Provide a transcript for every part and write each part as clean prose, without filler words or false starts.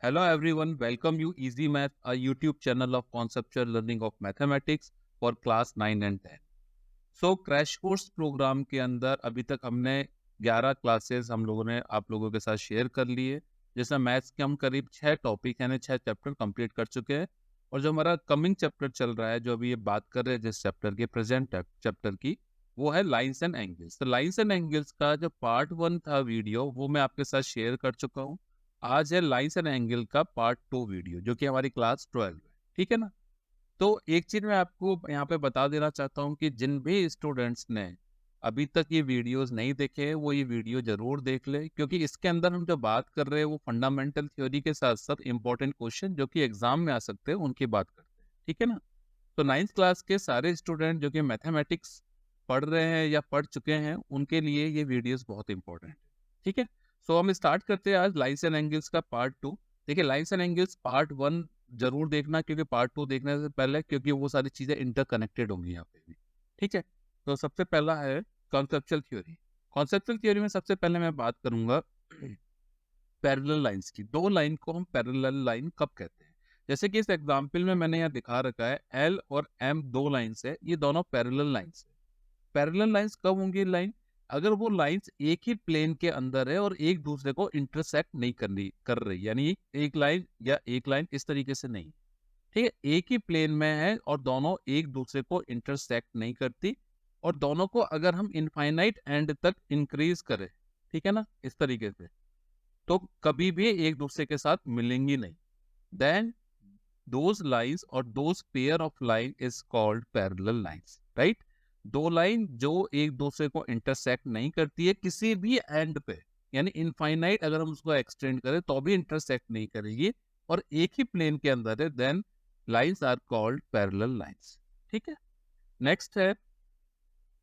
Hello everyone, welcome you Easy Math, a YouTube channel of conceptual learning of mathematics for class 9 and 10. So crash course program के अंदर अभी तक हमने 11 classes हम लोगों ने आप लोगों के साथ शेयर कर लिए, जिसमें मैथ्स के हम करीब 6 टॉपिक यानी 6 चैप्टर कंप्लीट कर चुके हैं। और जो हमारा कमिंग चैप्टर चल रहा है, जो अभी ये बात कर रहे हैं जिस चैप्टर के प्रेजेंट चैप्टर की, वो है लाइंस एंड एंगल्स। तो लाइंस एंड एंगल्स का जो पार्ट 1 था वीडियो, वो मैं आपके साथ शेयर कर चुका हूँ। आज है लाइंस एंड एंगल का पार्ट 2 वीडियो, जो कि हमारी क्लास 12 है। ठीक है ना। तो एक चीज मैं आपको यहाँ पे बता देना चाहता हूँ कि जिन भी स्टूडेंट्स ने अभी तक ये वीडियोस नहीं देखे हैं, वो ये वीडियो जरूर देख ले, क्योंकि इसके अंदर हम जो बात कर रहे हैं वो फंडामेंटल थ्योरी के साथ साथ इंपॉर्टेंट क्वेश्चन जो कि एग्जाम में आ सकते हैं उनकी बात करते हैं। ठीक है ना। तो 9th क्लास के सारे स्टूडेंट जो कि मैथमेटिक्स पढ़ रहे हैं या पढ़ चुके हैं, उनके लिए ये वीडियोस बहुत इंपॉर्टेंट है। ठीक है। सो हम स्टार्ट करते हैं आज लाइंस एंड एंगल्स का पार्ट 2। देखिए, लाइंस एंड एंगल्स पार्ट 1 जरूर देखना, क्योंकि पार्ट 2 देखने से पहले, क्योंकि वो सारी चीजें इंटरकनेक्टेड होंगी यहाँ पे भी। ठीक है। तो सबसे पहला है कॉन्सेप्चुअल थ्योरी। कॉन्सेप्चुअल थ्योरी में सबसे पहले मैं बात करूंगा पैरेलल लाइंस की। दो लाइन को हम पैरेलल लाइन कब कहते हैं? जैसे कि इस एग्जाम्पल में मैंने यहाँ दिखा रखा है, एल और एम दो लाइंस है, ये दोनों पैरेलल लाइंस है। पैरेलल लाइंस कब होंगी लाइन? अगर वो लाइंस एक ही प्लेन के अंदर है और एक दूसरे को इंटरसेक्ट नहीं कर रही, यानी एक लाइन या एक लाइन इस तरीके से नहीं। ठीक है, एक ही प्लेन में है और दोनों एक दूसरे को इंटरसेक्ट नहीं करती, और दोनों को अगर हम इनफाइनाइट एंड तक इंक्रीज करें, ठीक है ना, इस तरीके से, तो कभी भी एक दूसरे के साथ मिलेंगी नहीं। देन दोज लाइंस और those pair of line is called parallel lines, right. दो लाइन जो एक दूसरे को इंटरसेक्ट नहीं करती है किसी भी एंड पे, यानी इनफाइनाइट अगर हम उसको एक्सटेंड करें तो भी इंटरसेक्ट नहीं करेगी, और एक ही प्लेन के अंदर है, then lines are called parallel lines. ठीक है। नेक्स्ट है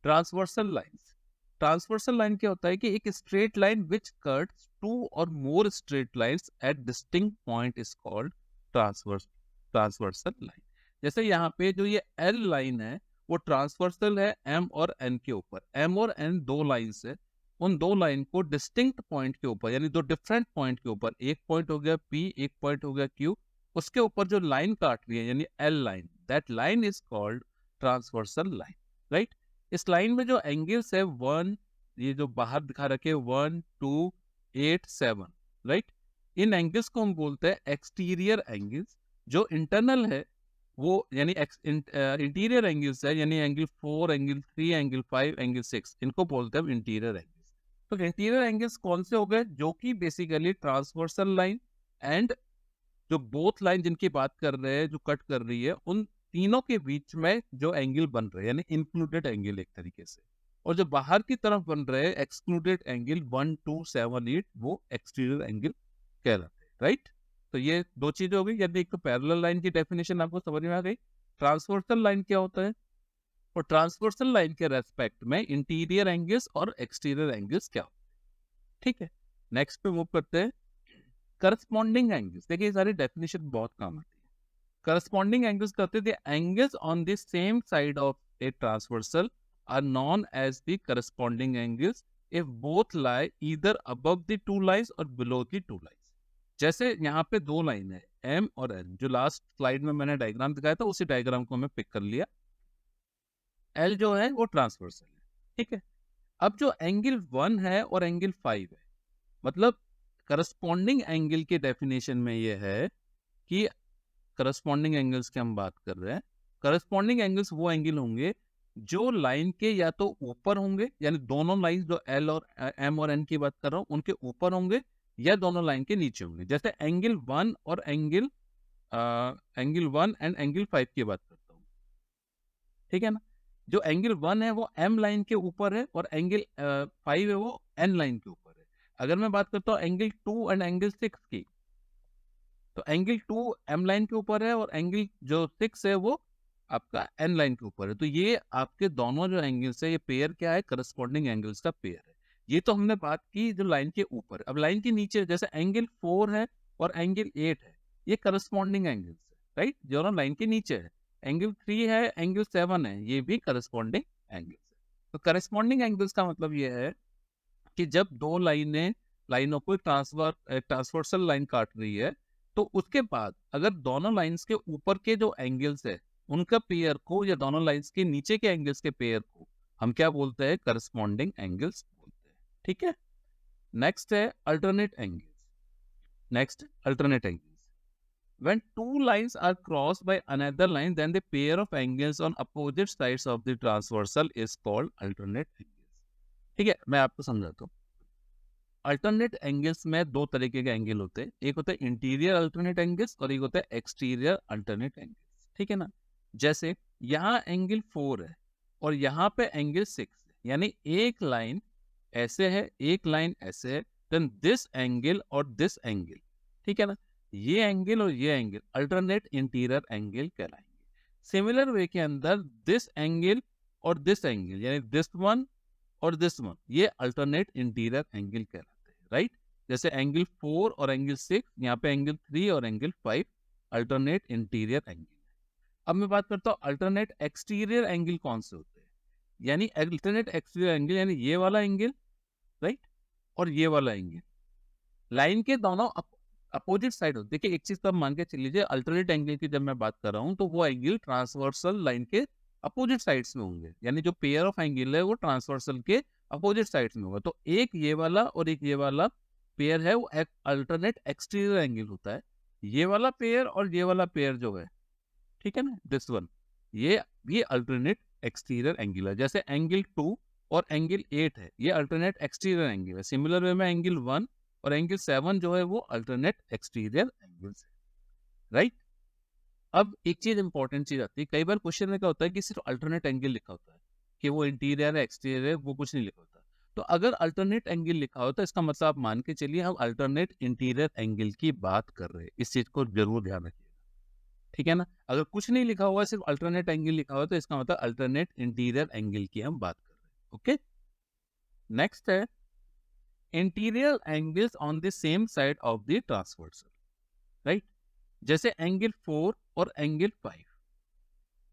ट्रांसवर्सल लाइंस। ट्रांसवर्सल लाइन क्या होता है कि एक straight line which cuts two or more straight lines at distinct point is called transversal line. जैसे यहाँ पे जो ये एल लाइन है, वो ट्रांसवर्सल है एम और एन के ऊपर। एम और एन दो लाइंस है, उन दो लाइन को डिस्टिंक्ट पॉइंट के ऊपर, यानी दो डिफरेंट पॉइंट के ऊपर, एक पॉइंट हो गया पी, एक पॉइंट हो गया क्यू, उसके ऊपर जो लाइन काट रही है यानी L line, that line is called transversal line, right. इस लाइन में जो एंगल्स है वन, ये जो बाहर दिखा रखे 1 2 8 7, राइट, इन एंगल्स को हम बोलते हैं एक्सटीरियर एंगल्स। जो इंटरनल है वो यानी इंटीरियर एंगल्स है, यानी एंगल 4, एंगल 3, एंगल 5, एंगल 6, इनको बोलते हैं इंटीरियर एंगल्स। तो इंटीरियर एंगल्स कौन से हो गए? जो कि बेसिकली ट्रांसवर्सल लाइन एंड जो बोथ लाइन जिनकी बात कर रहे हैं, जो कट कर रही है, उन तीनों के बीच में जो एंगल बन रहे हैं, यानी इंक्लूडेड एंगल एक तरीके से। और जो बाहर की तरफ बन रहे हैं एक्सक्लूडेड एंगल 1 2 7 8, वो एक्सटीरियर एंगल कहलाते हैं, राइट। तो ये दो चीजें हो गई, यानी एक तो पैरेलल लाइन की डेफिनेशन आपको समझ में आ गई। ट्रांसवर्सल लाइन क्या होता है, और ट्रांसवर्सल लाइन के रेस्पेक्ट में इंटीरियर एंगल्स और एक्सटीरियर एंगल्स क्या होते हैं। ठीक है। नेक्स्ट पे मूव करते हैं करस्पॉन्डिंग एंगल्स। देखिए, ये सारी डेफिनेशन बहुत काम आती है। करस्पॉन्डिंग एंगल्स कहते थे angles on the same side of a transversal are known as the corresponding angles if both lie either above the two lines or below the two lines. जैसे यहाँ पे दो लाइन है एम और N, जो last slide में मैंने diagram दिखाया था, उसी डायग्राम को मैं पिक कर लिया। एल जो है वो ट्रांसवर्सल है, ठीक है। अब जो एंगल 1 है और एंगल 5 है, मतलब करस्पॉन्डिंग एंगल के डेफिनेशन में ये है कि करस्पॉन्डिंग एंगल्स की हम बात कर रहे हैं। करस्पॉन्डिंग एंगल्स वो एंगल होंगे जो लाइन के या तो ऊपर होंगे, यानी दोनों लाइन जो एल और एम और एन की बात कर रहा हूँ उनके ऊपर होंगे, या दोनों लाइन के नीचे होंगे। जैसे एंगल 1 और एंगल 1 एंड एंगल 5 की बात करता हूँ, ठीक है ना। जो एंगल 1 है वो एम लाइन के ऊपर है, और एंगल 5 है वो एन लाइन के ऊपर है। अगर मैं बात करता हूँ एंगल 2 एंड एंगल 6 की, तो एंगल 2 एम लाइन के ऊपर है, और एंगल जो 6 है वो आपका एन लाइन के ऊपर है। तो ये आपके दोनों जो एंगल्स है, ये पेयर क्या है? करस्पॉन्डिंग एंगल्स का पेयर है। ये तो हमने बात की जो लाइन के ऊपर। अब लाइन के नीचे जैसे एंगल 4 है और एंगल 8 है, ये करस्पॉन्डिंग एंगल्स है, राइट, जो ना लाइन के नीचे है। एंगल 3 है, एंगल 7 है, ये भी करस्पॉन्डिंग एंगल्स है। तो करस्पॉन्डिंग एंगल्स का मतलब ये है कि जब दो लाइनों को ट्रांसवर्सल लाइन काट रही है, तो उसके बाद अगर दोनों लाइंस के ऊपर के जो एंगल्स है उनका पेयर को या दोनों लाइंस के नीचे के एंगल्स के पेयर को हम क्या बोलते हैं, करस्पॉन्डिंग एंगल्स बोलते हैं। ठीक है, नेक्स्ट है alternate angles. Next alternate angles, when two lines are crossed by another line, then the pair of angles on opposite sides of the transversal is called alternate angles। ठीक है, मैं आपको समझाता हूँ। अल्टरनेट एंगल्स में दो तरीके के एंगल होते हैं, एक होता है इंटीरियर अल्टरनेट एंगल्स और एक होता है एक्सटीरियर अल्टरनेट एंगल्स। ठीक है ना, जैसे यहाँ एंगल 4 है और यहाँ पे एंगल 6 है, यानी एक लाइन ऐसे है, एक लाइन ऐसे है, देन दिस एंगल और दिस एंगल, ठीक है ना, ये एंगल और ये एंगल अल्टरनेट इंटीरियर एंगल कहलाएंगे। सिमिलर वे के अंदर दिस एंगल और दिस एंगल यानी दिस वन और दिस वन ये अल्टरनेट इंटीरियर एंगल कहलाते हैं, राइट। जैसे एंगल 4 और एंगल 6, यहाँ पे एंगल 3 और एंगल 5 अल्टरनेट इंटीरियर एंगल है। अब मैं बात करता हूँ अल्टरनेट एक्सटीरियर एंगल कौन से होते हैं, यानी अल्टरनेट एक्सटीरियर एंगल यानी ये वाला एंगल, राइट, और ये वाला एंगल लाइन के दोनों अपोजिट साइड हो। देखिए एक चीज तो मान के चल लीजिए, अल्टरनेट एंगल की जब मैं बात कर रहा हूँ तो वो एंगल ट्रांसवर्सल लाइन के अपोजिट साइड्स में होंगे, यानी जो पेयर ऑफ एंगल है वो ट्रांसवर्सल के अपोजिट साइड्स में होगा। तो एक ये वाला और एक ये वाला पेयर है वो अल्टरनेट एक्सटीरियर एंगल होता है। ये वाला पेयर और ये वाला पेयर जो है, ठीक है ना, दिस वन, ये भी अल्टरनेट एक्सटीरियर एंगल है। जैसे एंगल 2 और एंगल 8 है, ये अल्टरनेट एक्सटीरियर एंगल है। सिमिलर वे में एंगल 1 और एंगल 7 जो है वो अल्टरनेट एक्सटीरियर एंगल्स है, राइट। अब एक चीज इंपॉर्टेंट चीज आती है, कई बार क्वेश्चन में क्या होता है कि सिर्फ अल्टरनेट एंगल लिखा होता है कि वो इंटीरियर है एक्सटीरियर है, वो कुछ नहीं लिखा होता। तो अगर अल्टरनेट एंगल लिखा होता है इसका मतलब आप मान के चलिए हम अल्टरनेट इंटीरियर एंगल की बात कर रहे हैं। इस चीज को जरूर ध्यान रखिएगा, ठीक है ना। अगर कुछ नहीं लिखा हुआ सिर्फ अल्टरनेट एंगल लिखा हुआ तो इसका मतलब अल्टरनेट इंटीरियर एंगल की हम बात कर रहे हैं। ओके, नेक्स्ट है interior angles on the same side of the transversal, right. जैसे एंगल 4 और एंगल 5,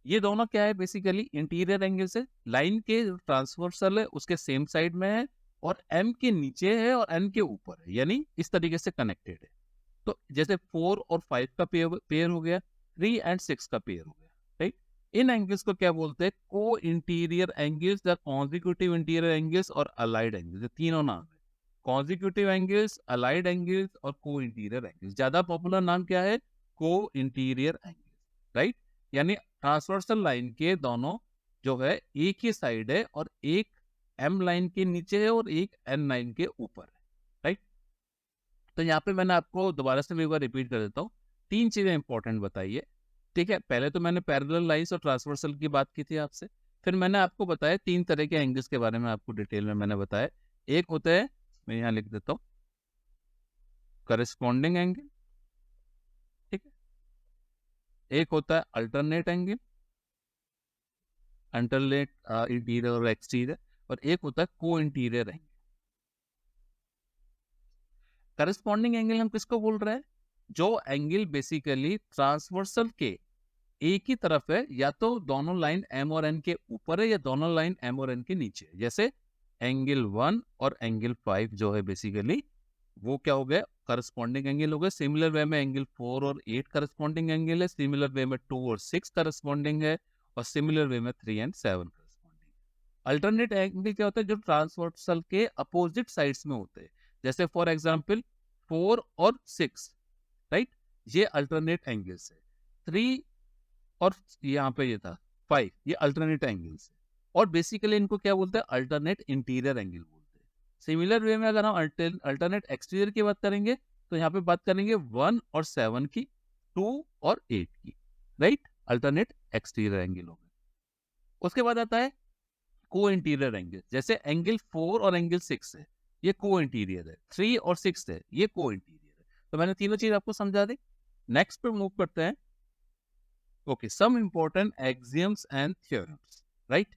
ये दोनों क्या है, बेसिकली इंटीरियर एंगल्स है। लाइन के ट्रांसवर्सल है उसके सेम साइड में है और एम के नीचे है और एन के ऊपर है, यानी इस तरीके से कनेक्टेड है। तो जैसे 4 और 5 का पेयर हो गया, 3 एंड 6 का पेयर हो गया, राइट। इन एंगल्स को क्या बोलते हैं, को interior angles, the consecutive interior angles और अलाइड एंगल्स। तीनों नाम है, कॉन्जिक्यूटिव एंगल्स, अलाइड एंगल्स और को इंटीरियर एंगल्स। ज्यादा पॉपुलर नाम क्या है, को इंटीरियर एंगल्स, राइट। यानी ट्रांसवर्सल लाइन के दोनों जो है एक ही साइड है और एक एम लाइन के नीचे है और एक एन लाइन के ऊपर है, राइट। तो यहाँ पे मैंने आपको दोबारा से एक बार रिपीट कर देता हूँ, तीन चीजें इंपॉर्टेंट बताइए, ठीक है। पहले तो मैंने पैरेलल लाइंस और ट्रांसवर्सल की बात की थी आपसे, फिर मैंने आपको बताया तीन तरह के एंगल्स के बारे में, आपको डिटेल में मैंने बताया। एक होता है, मैं यहाँ लिख देता हूँ, करस्पॉन्डिंग एंगल, ठीक है। एक होता है अल्टरनेट एंगल, अल्टरनेट इंटीरियर और एक्सटीरियर, और एक होता है को इंटीरियर एंगल। करस्पॉन्डिंग एंगल हम किसको बोल रहे हैं, जो एंगल बेसिकली ट्रांसवर्सल के एक ही तरफ है, या तो दोनों लाइन एम और एन के ऊपर है या दोनों लाइन एम और एन के नीचे है। जैसे एंगल 1 और एंगल 5 जो है बेसिकली वो क्या हो गया, करस्पॉन्डिंग एंगल हो गया। सिमिलर वे में एंगल 4 और 8 करस्पॉन्डिंग एंगल है, सिमिलर वे में 2 और 6 करस्पॉन्डिंग है, और सिमिलर वे में 3 एंड 7 करस्पॉन्डिंग। अल्टरनेट एंगल क्या होता है, जो ट्रांसवर्सल के अपोजिट साइड्स में होते हैं। जैसे फॉर एग्जाम्पल 4 और 6, राइट, ये अल्टरनेट एंगल्स है। 3 और यहाँ पे ये था 5, ये अल्टरनेट एंगल्स है। और बेसिकली इनको क्या बोलते हैं, अल्टरनेट इंटीरियर एंगल बोलते हैं। सिमिलर वे में अगर हम अल्टरनेट एक्सटीरियर की बात करेंगे तो यहाँ पे बात करेंगे 1 और 7 की, 2 और 8 की, राइट, अल्टरनेट एक्सटीरियर एंगल हो गए। उसके बाद आता है को इंटीरियर एंगल। जैसे एंगल 4 और एंगल 6 है, ये को इंटीरियर है, 3 और 6 है, ये को इंटीरियर है। तो मैंने तीनों चीज आपको समझा दी। नेक्स्ट पे मूव करते हैं, okay, some important axioms and theorems, right.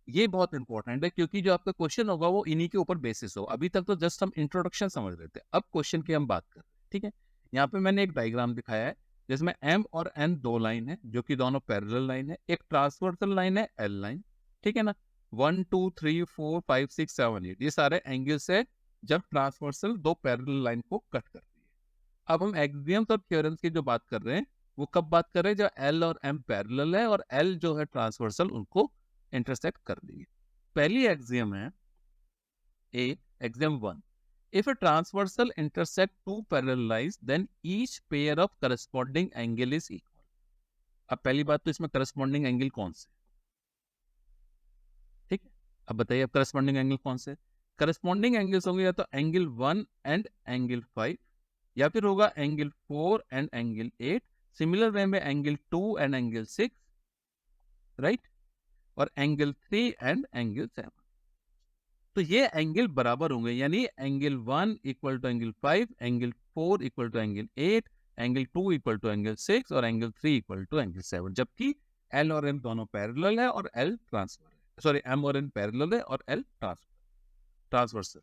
ये बहुत इंपॉर्टेंट है क्योंकि जो आपका क्वेश्चन होगा वो इन्हीं के ऊपर बेसिस हो। अभी तक तो जस्ट हम इंट्रोडक्शन समझ रहे थे, अब क्वेश्चन की हम बात कर रहे हैं, ठीक है। यहाँ पे मैंने एक डायग्राम दिखाया है जिसमें एम और एन दो लाइन है जो कि दोनों पैरेलल लाइन है, एक ट्रांसवर्सल लाइन है एल लाइन, ठीक है ना। 1 2 3 4 5 6 7 8 ये सारे एंगल्स है जब ट्रांसवर्सल दो पैरेलल लाइन को कट करती है। अब हम एक्सियम्स और थ्योरम्स की जो बात कर रहे हैं वो कब बात कर रहे हैं, जब एल और एम पैरेलल है और एल जो है ट्रांसवर्सल उनको इंटरसेक्ट कर देंगे। पहली एक्सियम है ए, axiom 1, if a transversal intersect two parallel lines then each pair of corresponding angle is equal। अब पहली बात तो इसमें करस्पॉन्डिंग एंगल कौन से, ठीक है, अब बताइए अब करस्पॉन्डिंग एंगल कौन से। करस्पॉन्डिंग एंगल्स होंगे या तो एंगल 1 एंड एंगल 5, या फिर होगा angle 4 and angle 8, similar way में एंगल 2 एंड एंगल 6, राइट, और एंगल 3 एंड एंगल 7। तो ये एंगल बराबर होंगे, यानी angle 1 equal to angle 5, angle 4 equal to angle 8, angle 2 equal to angle 6 और एंगल 3 इक्वल टू एंगल 7, जबकि एल और एम दोनों पैरेलल है और एल ट्रांसफर है, सॉरी एम और एन पैरेलल है और L transversal.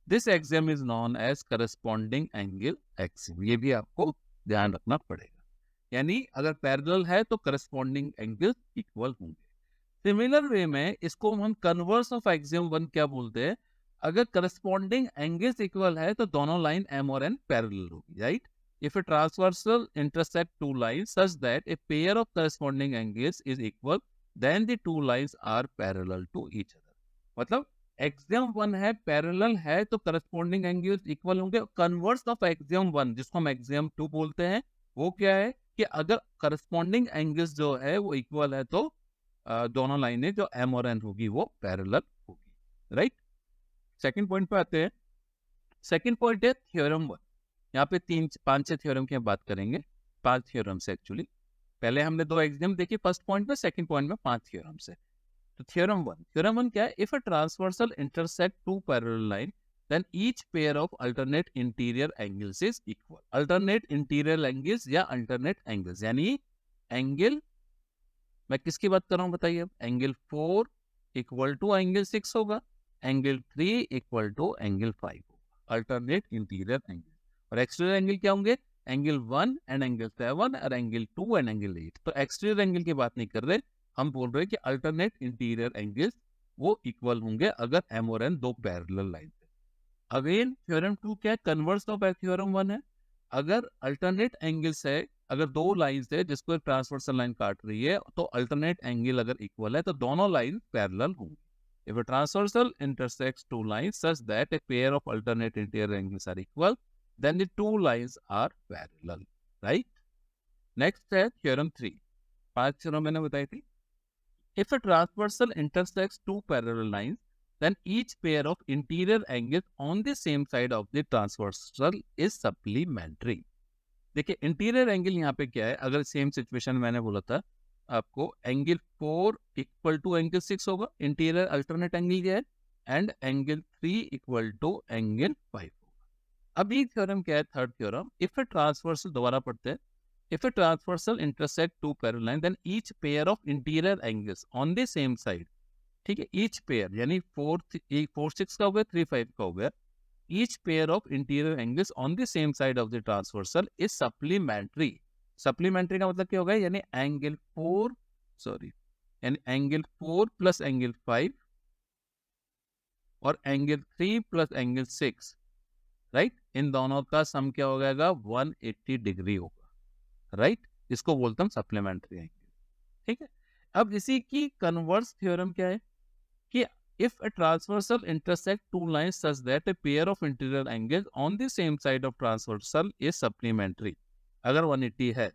This axiom is known as corresponding angle axiom, ये भी आपको ध्यान रखना पड़ेगा, यानी अगर पैरेलल है तो करस्पॉन्डिंग एंगल इक्वल होंगे। सिमिलर वे में इसको हम कन्वर्स ऑफ एक्सियम 1 क्या बोलते हैं, अगर करस्पॉन्डिंग एंगल्स इक्वल है तो दोनों लाइन एम और एन पैरेलल होगी, right. If a transversal intersect two lines such that a pair of corresponding angles is equal then the two lines are parallel to each other. मतलब axiom 1 है, parallel है तो corresponding angles equal होंगे। Converse of axiom 1 जिसको हम axiom 2 बोलते हैं वो क्या है कि अगर करस्पॉन्डिंग एंगल्स जो है वो इक्वल है तो दोनों लाइनें जो एम और एन होगी वो पैरेलल होगी, राइट। सेकंड पॉइंट पे आते हैं। सेकंड पॉइंट है थ्योरम 1। यहाँ पे 5-6 थ्योरम की हम बात करेंगे, 5 थ्योरम से एक्चुअली। पहले हमने 2 एग्जाम देखी फर्स्ट पॉइंट में, सेकंड पॉइंट में 5 थ्योरम से। तो थ्योरम 1 क्या है, if a transversal intersect two parallel line then each pair of alternate interior angles is equal। alternate interior angles या alternate angles यानी एंगल, मैं किसकी बात कर रहा हूँ बताइए, अब एंगल 4 इक्वल टू एंगल 6 होगा, एंगल 3 इक्वल टू एंगल 5 होगा, अल्टरनेट इंटीरियर एंगल। और एक्सटीरियर एंगल क्या होंगे, एंगल 1 एंड एंगल 7 और एंगल 2 एंड एंगल 8। तो एक्सटीरियर एंगल की बात नहीं कर रहे, हम बोल रहे हैं कि अल्टरनेट इंटीरियर एंगल्स वो इक्वल होंगे अगर एम और एन दो पैरेलल लाइन है। अगेन थ्योरम 2 क्या है, कन्वर्स ऑफ थ्योरम 1 है। अगर अल्टरनेट एंगल्स है, अगर दो लाइंस है जिसको एक ट्रांसवर्सल लाइन काट रही है तो अल्टरनेट एंगल अगर इक्वल है तो दोनों लाइन पैरेलल होंगी। If a transversal intersects two lines such that a pair of alternate interior angles are equal then the two lines are parallel, right. Next है थ्योरम 3। 5 थ्योरम मैंने बताई थी। If a transversal intersects two parallel lines then each pair of interior angles on the same side of the transversal is supplementary। देखिए interior angle यहाँ पे क्या है, अगर सेम सिचुएशन मैंने बोला था आपको, एंगल 4 इक्वल टू एंगल 6 होगा, इंटीरियर अल्टरनेट एंगल क्या है, and angle 3 equal to angle 5 होगा। अब ये थ्योरम क्या है, third theorem, if a transversal, दोबारा पढ़ते हैं, if a transversal intersect two parallel line then each pair of interior angles on the same side, ठीक है, ईच पेयर यानी 4 6 का हो गया, 3 5 का हो गया, each pair of interior angles on the same side of the transversal is supplementary। supplementary का मतलब क्या होगा, यानी एंगल 4 सॉरी यानी एंगल 4 प्लस एंगल 5 और एंगल 3 प्लस एंगल 6, राइट, इन दोनों का सम क्या हो जाएगा 180 डिग्री होगा, राइट। इसको बोलते हैं सप्लीमेंट्री एंगल, ठीक है। अब इसी की कन्वर्स थ्योरम क्या है कि if a transversal intersect two lines such that a pair of interior angles on the same side of transversal is supplementary, अगर 180 है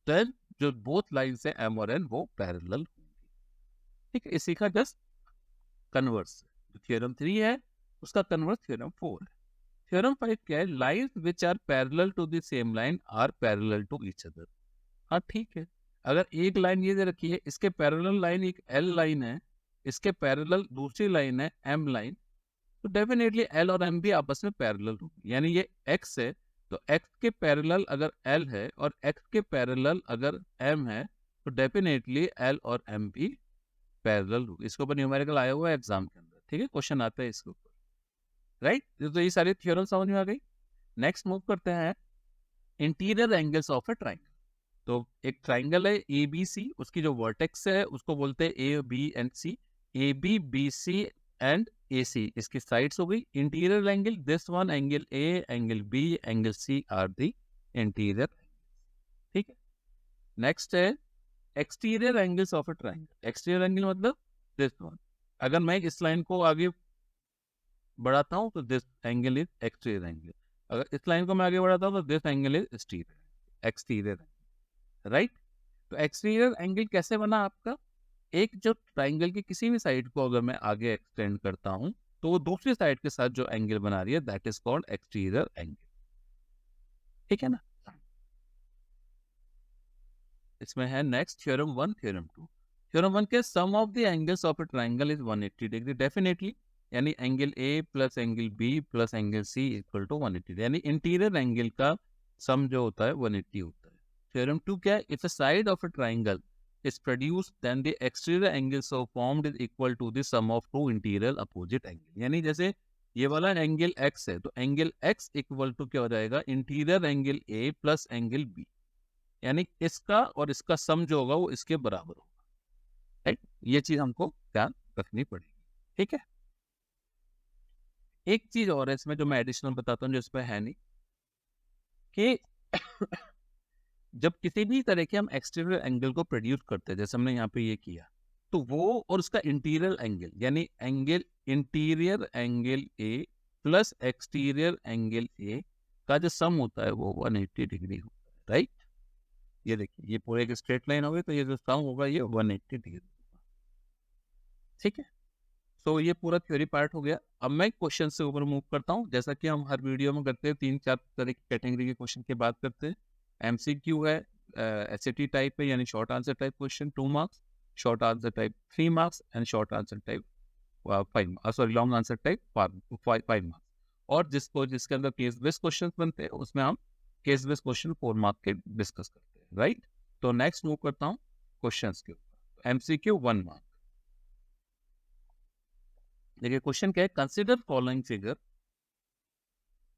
तो जो बोथ लाइंस है एम और एन वो पैरेलल होंगी, ठीक है। इसी का जस्ट कन्वर्स जो थ्योरम 3 है उसका कन्वर्स थ्योरम 4 है। थ्योरम 5 क्या है, lines which are parallel to the same line are parallel to each other. हाँ ठीक है, अगर एक लाइन ये दे रखी है, इसके पैरेलल लाइन एक एल लाइन है, इसके पैरेलल दूसरी लाइन है एम लाइन, तो डेफिनेटली एल और एम भी आपस में पैरेलल होगी। यानी ये एक्स है तो एक्स के पैरेलल अगर एल है और एक्स के पैरेलल अगर एम है तो डेफिनेटली एल और एम भी पैरेलल होगी। इसके ऊपर न्यूमेरिकल आया हुआ है एग्जाम के अंदर, ठीक है, क्वेश्चन आता है इसके ऊपर, राइट। तो ये सारी थ्योरम समझ में आ गई। नेक्स्ट मूव करते हैं interior angles of A triangle. तो एक ट्राइंगल है ए बी सी, उसकी जो वर्टेक्स है उसको बोलते हैं A B and C, A B B C and A C इसकी साइड्स हो गई। Interior angle this one, angle A angle B angle C are the interior, ठीक है। नेक्स्ट है exterior angles of a triangle. Exterior angle मतलब this one. अगर मैं इस लाइन को आगे बढ़ाता हूँ तो this angle is exterior angle, अगर इस लाइन को मैं आगे बढ़ाता हूँ तो this angle is exterior, right. तो एक्सटीरियर एंगल कैसे बना आपका, एक जो ट्राइंगल की किसी भी साइड को अगर मैं आगे एक्सटेंड करता हूं तो वो दूसरी साइड के साथ जो एंगल बना रही है that is called exterior angle, ठीक है ना। इसमें है नेक्स्ट थ्योरम 1, थ्योरम 2। थ्योरम 1 के sum of the angles of a triangle is 180 degree, definitely, यानी angle A plus angle B plus angle C equal to 180, यानी इंटीरियर एंगल का सम जो होता है 180 होता है। थ्योरम 2 क्या है, if a side of a triangle is produced then the exterior angle so formed is equal to the sum of two interior opposite angle, यानी जैसे ये वाला एंगल x है तो एंगल x इक्वल टू क्या हो जाएगा, interior angle a plus angle b, यानी इसका और इसका सम जो होगा वो इसके बराबर होगा, राइट। ये चीज हमको ध्यान रखनी पड़ेगी, ठीक है। एक चीज और है इसमें जो मैं एडिशनल बताता हूँ जो इसमें है नहीं, कि जब किसी भी तरह के हम एक्सटीरियर एंगल को प्रोड्यूस करते हैं, जैसे हमने यहाँ पे ये किया, तो वो और उसका इंटीरियर एंगल यानी angle interior angle A plus exterior angle A का जो सम होता है वो 180 डिग्री होता है, राइट। ये देखिए ये पूरे एक स्ट्रेट लाइन होगी तो ये जो सम होगा ये 180 डिग्री, ठीक है। तो ये पूरा थ्योरी पार्ट हो गया। अब मैं क्वेश्चन से ऊपर मूव करता हूँ, जैसा कि हम हर वीडियो में करते हैं, 3-4 तरह की कैटेगरी के क्वेश्चन की बात करते हैं। एमसीक्यू है, एसएटी टाइप है यानी short answer type question 2 marks, short answer type 3 marks and short answer type 5, sorry long answer type 5 marks. और जिसके अंदर केस बेस्ड क्वेश्चन बनते हैं उसमें हम केस बेस्ड क्वेश्चन 4 मार्क्स के डिस्कस करते हैं, राइट। तो नेक्स्ट मूव करता हूँ क्वेश्चन के ऊपर। एमसीक्यू 1 मार्क्स, देखिए क्वेश्चन क्या है, consider following figure,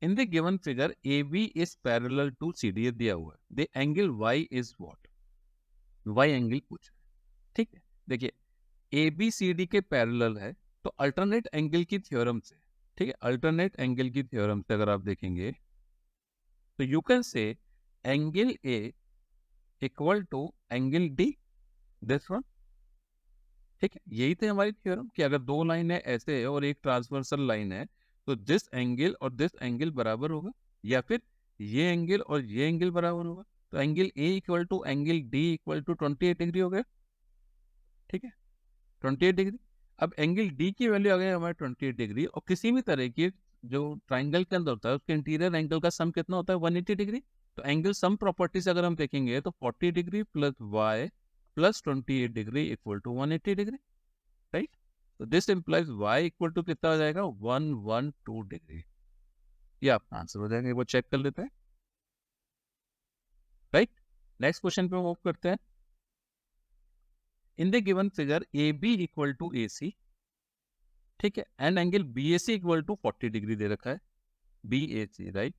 in the given figure AB is parallel to CD, ये दिया हुआ है, the angle Y is what, Y angle पूछ रहा है, ठीक है। देखिए ABCD के पैरेलल है तो अल्टरनेट एंगल की थ्योरम से, ठीक है, अल्टरनेट एंगल की थ्योरम से अगर आप देखेंगे तो you can say angle A equal to angle D, this one, ठीक है। यही थे हमारी थ्योरम कि अगर दो लाइन है ऐसे है और एक ट्रांसवर्सल लाइन है तो दिस एंगल और दिस एंगल बराबर होगा, या फिर ये एंगल और ये एंगल बराबर होगा। तो angle A equal to angle D equal to 28 degree हो गया, ठीक है, 28 डिग्री। अब एंगल डी की वैल्यू आ गई हमारे 28 डिग्री, और किसी भी तरह की जो ट्राइंगल के अंदर होता है उसके इंटीरियर एंगल का सम कितना होता है, 180 डिग्री। तो एंगल सम प्रॉपर्टी से अगर हम देखेंगे तो 40 degree plus Y plus 28 degree equal to 180 degree, right. तो this implies y equal to कितना हो जाएगा, 112 डिग्री। ये आपका आंसर हो जाएगा, वो चेक कर लेते हैं, राइट। नेक्स्ट क्वेश्चन पे मूव करते हैं। In the given figure AB equal to AC, ठीक है, and angle BAC equal to 40 degree दे रखा है, BAC, right.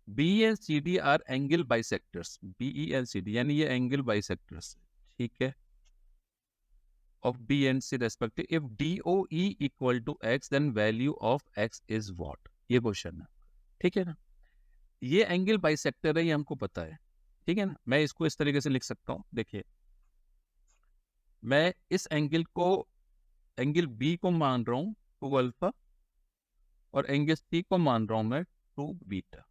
B and CD are angle bisectors, BE and CD यानी ये एंगल बाइसेक्टर्स, ठीक है, of B and C respective. If DOE equal to X, then value of X is what? ये question है, ठीक है ना। ये एंगल बाइसेक्टर है, ये हमको पता है, ठीक है ना। मैं इसको इस तरीके से लिख सकता हूँ, देखिए मैं इस एंगल को, एंगल B को मान रहा हूँ 2 अल्फा और एंगल C को मान रहा हूँ मैं 2 बीटा।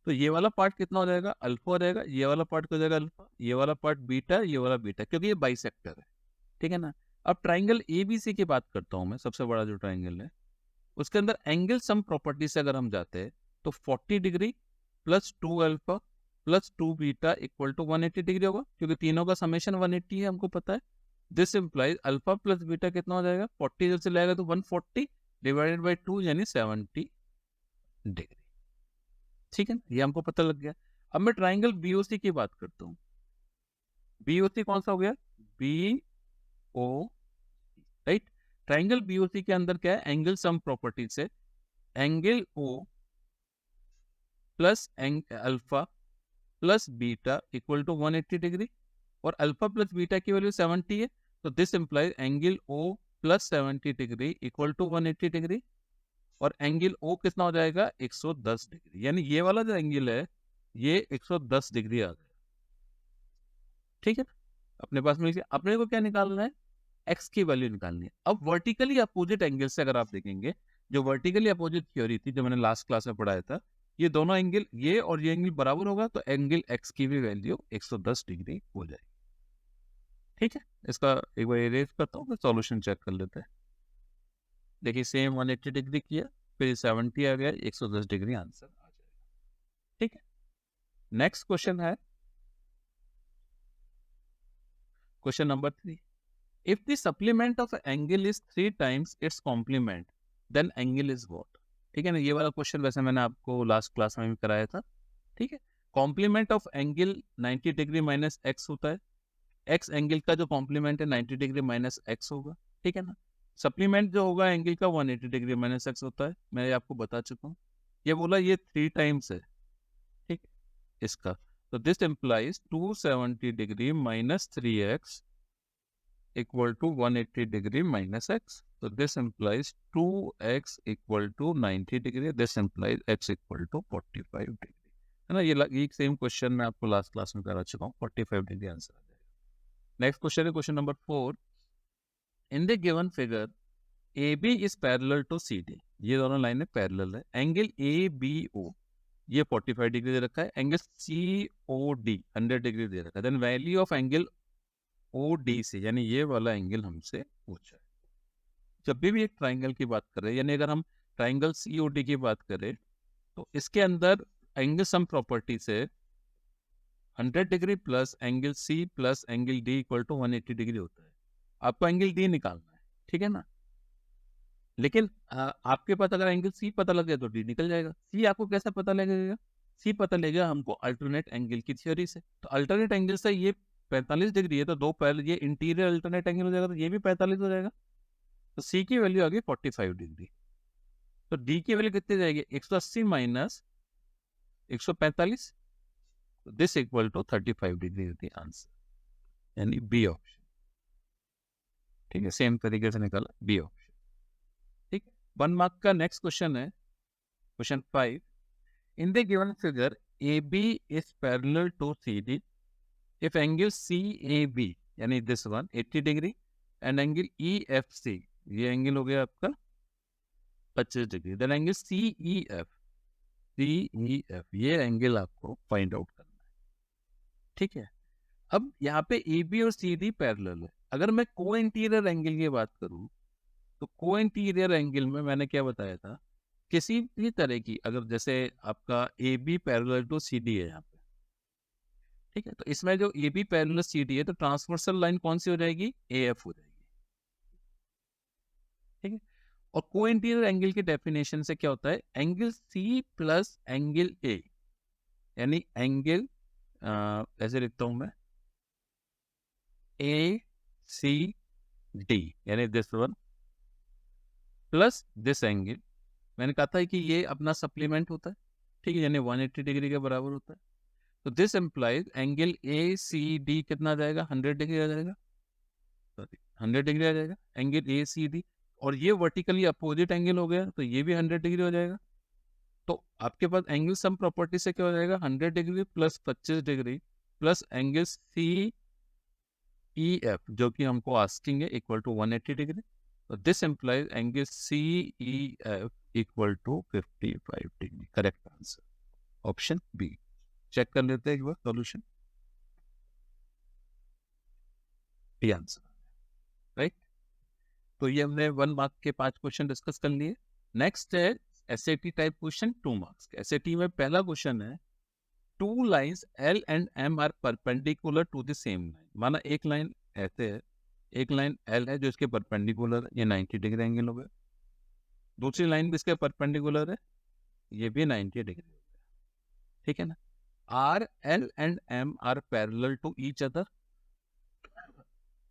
तो ये वाला पार्ट कितना हो जाएगा, अल्फा हो जाएगा, ये वाला पार्ट हो जाएगा अल्फा, ये वाला पार्ट बीटा, ये वाला बीटा, क्योंकि ये बाइसेक्टर है, ठीक है ना। अब ट्राइंगल ABC की बात करता हूं मैं, सबसे बड़ा जो ट्राइंगल है उसके अंदर एंगल सम प्रॉपर्टी से अगर हम जाते हैं तो 40 degree plus 2 alpha plus 2 beta equal to 180 degree होगा, क्योंकि तीनों का समेशन 180 है, हमको पता है। This implies alpha plus beta कितना हो जाएगा, 40 जब से लाएगा तो 140 डिवाइडेड बाई 2 यानी 70 डिग्री, ठीक है ना, ये हमको पता लग गया। अब मैं ट्राइंगल BOC की बात करता हूँ। BOC कौन सा हो गया, BO, राइट। ट्राइंगल BOC के अंदर क्या है, एंगल सम प्रॉपर्टी से angle O plus alpha plus beta equal to 180 degree, और अल्फा प्लस बीटा की वैल्यू 70 है, तो this implies angle O plus 70 degree equal to 180 degree, और एंगल O कितना हो जाएगा 110 डिग्री, यानी ये वाला जो एंगल है ये 110 डिग्री आ गया। ठीक है, अपने पास में अपने को क्या निकालना है, एक्स की वैल्यू निकालनी है। अब वर्टिकली अपोजिट एंगल से अगर आप देखेंगे, जो वर्टिकली अपोजिट थ्योरी थी जो मैंने लास्ट क्लास में पढ़ाया था, ये दोनों एंगल, ये और ये एंगल बराबर होगा, तो एंगल एक्स की भी वैल्यू 110 डिग्री हो जाएगी। ठीक है, इसका एक बार इरेज करता हूँ, फिर सॉल्यूशन चेक कर लेते हैं। देखिए सेम 180 डिग्री किया, फिर 70 आ गया, 110 डिग्री आंसर आ जाएगा। ठीक है, नेक्स्ट क्वेश्चन है question number 3। If the supplement of an angle is 3 times its complement, then angle is what? ठीक है ना, ये वाला क्वेश्चन वैसे मैंने आपको लास्ट क्लास में भी कराया था। ठीक है, complement of angle 90 degree minus x होता है, एक्स एंगल का जो कॉम्प्लीमेंट है 90 डिग्री माइनस एक्स होगा। ठीक है ना, सप्लीमेंट जो होगा एंगल का 180 डिग्री माइनस एक्स होता है, मैं आपको बता चुका हूँ। ये बोला ये 3 टाइम्स है, ठीक है, इसका, तो this implies 270 degree minus 3x equal to 180 degree minus x. So this implies 2x equal to 90 degree. This implies x equal to 45 degree. है ना, ये सेम क्वेश्चन मैं आपको लास्ट क्लास में करा चुका हूँ। 45 डिग्री आंसर आ जाएगा। नेक्स्ट क्वेश्चन है question number 4। In the given figure A B is parallel to C D, ये दोनों लाइनें पैरेलल है। एंगल ए बी ओ ये 45 डिग्री दे रखा है, angle C O D 100 degree दे रखा है। Then value of angle O D से, यानी ये वाला एंगल हमसे पूछा है। जब भी एक ट्राइंगल की बात करें, यानी अगर हम ट्राइंगल सी ओ डी की बात करें, तो इसके अंदर एंगल सम प्रॉपर्टी से 100 degree plus angle C plus angle D equal to 180 degree होता है। आपको एंगल डी निकालना है, ठीक है ना, लेकिन आपके पास अगर एंगल सी पता लग जाए तो डी निकल जाएगा। सी आपको कैसे पता लगेगा, सी पता लगेगा हमको अल्टरनेट एंगल की थ्योरी से। तो अल्टरनेट एंगल से ये 45 डिग्री है, तो दो पहले ये इंटीरियर अल्टरनेट एंगल हो जाएगा, तो ये भी 45 हो जाएगा। तो सी की वैल्यू आ गई 45 डिग्री। तो डी की वैल्यू कितनी जाएगी, 180 minus 145, this equal to 35 degree होती है आंसर, यानी बी ऑप्शन। ठीक है, सेम तरीके से निकाला बी ऑप्शन। ठीक है, 1 मार्क का नेक्स्ट क्वेश्चन है question 5। In the given figure A B is parallel to C D if angle CAB यानी this one 80 degree and angle EFC, ये एंगल हो गया आपका 25 डिग्री, देन एंगल CEF ये एंगल आपको फाइंड आउट करना है। ठीक है, अब यहाँ पे AB और CD पैरेलल है। अगर मैं को इंटीरियर एंगल की बात करूं, तो को इंटीरियर एंगल में मैंने क्या बताया था, किसी भी तरह की, अगर जैसे आपका AB पैरेलल टू CD है यहाँ पे, ठीक है, तो इसमें जो A B parallel C D है, तो ट्रांसवर्सल लाइन कौन सी हो जाएगी, ए एफ हो जाएगी। ठीक है, और को इंटीरियर एंगल की डेफिनेशन से क्या होता है, angle C plus angle A, यानी एंगल ऐसे लिखता हूं मैं, ए सी डी, यानी this one plus this angle, मैंने कहा था कि ये अपना सप्लीमेंट होता है। ठीक है, यानी 180 डिग्री के बराबर होता है। तो this implies angle A C D कितना आ जाएगा, 100 डिग्री आ जाएगा, सॉरी 100 डिग्री आ जाएगा एंगल ए सी डी। और ये वर्टिकली अपोजिट एंगल हो गया, तो ये भी 100 डिग्री हो जाएगा। तो आपके पास एंगल सम प्रॉपर्टी से क्या हो जाएगा, 100 degree plus 25 degree plus angle C E F, जो कि हमको आस्किंग है, इक्वल टू 180 डिग्री। तो this implies angle C E F equal to 55 degree. Correct answer option B. Check कर लेते हैं एक बार सॉल्यूशन, बी आंसर, राइट। तो ये हमने 1 मार्क के 5 क्वेश्चन डिस्कस कर लिए। नेक्स्ट है SAT type question 2 marks. SAT में पहला क्वेश्चन है, two lines L and M are perpendicular to the same line. माना एक लाइन ऐसे है, एक लाइन एल है जो इसके परपेंडिकुलर है, ये 90 डिग्री एंगल हो गया। दूसरी लाइन भी इसके परपेंडिकुलर है, ये भी 90 डिग्री हो गया। ठीक है ना, are L and M are parallel to each other,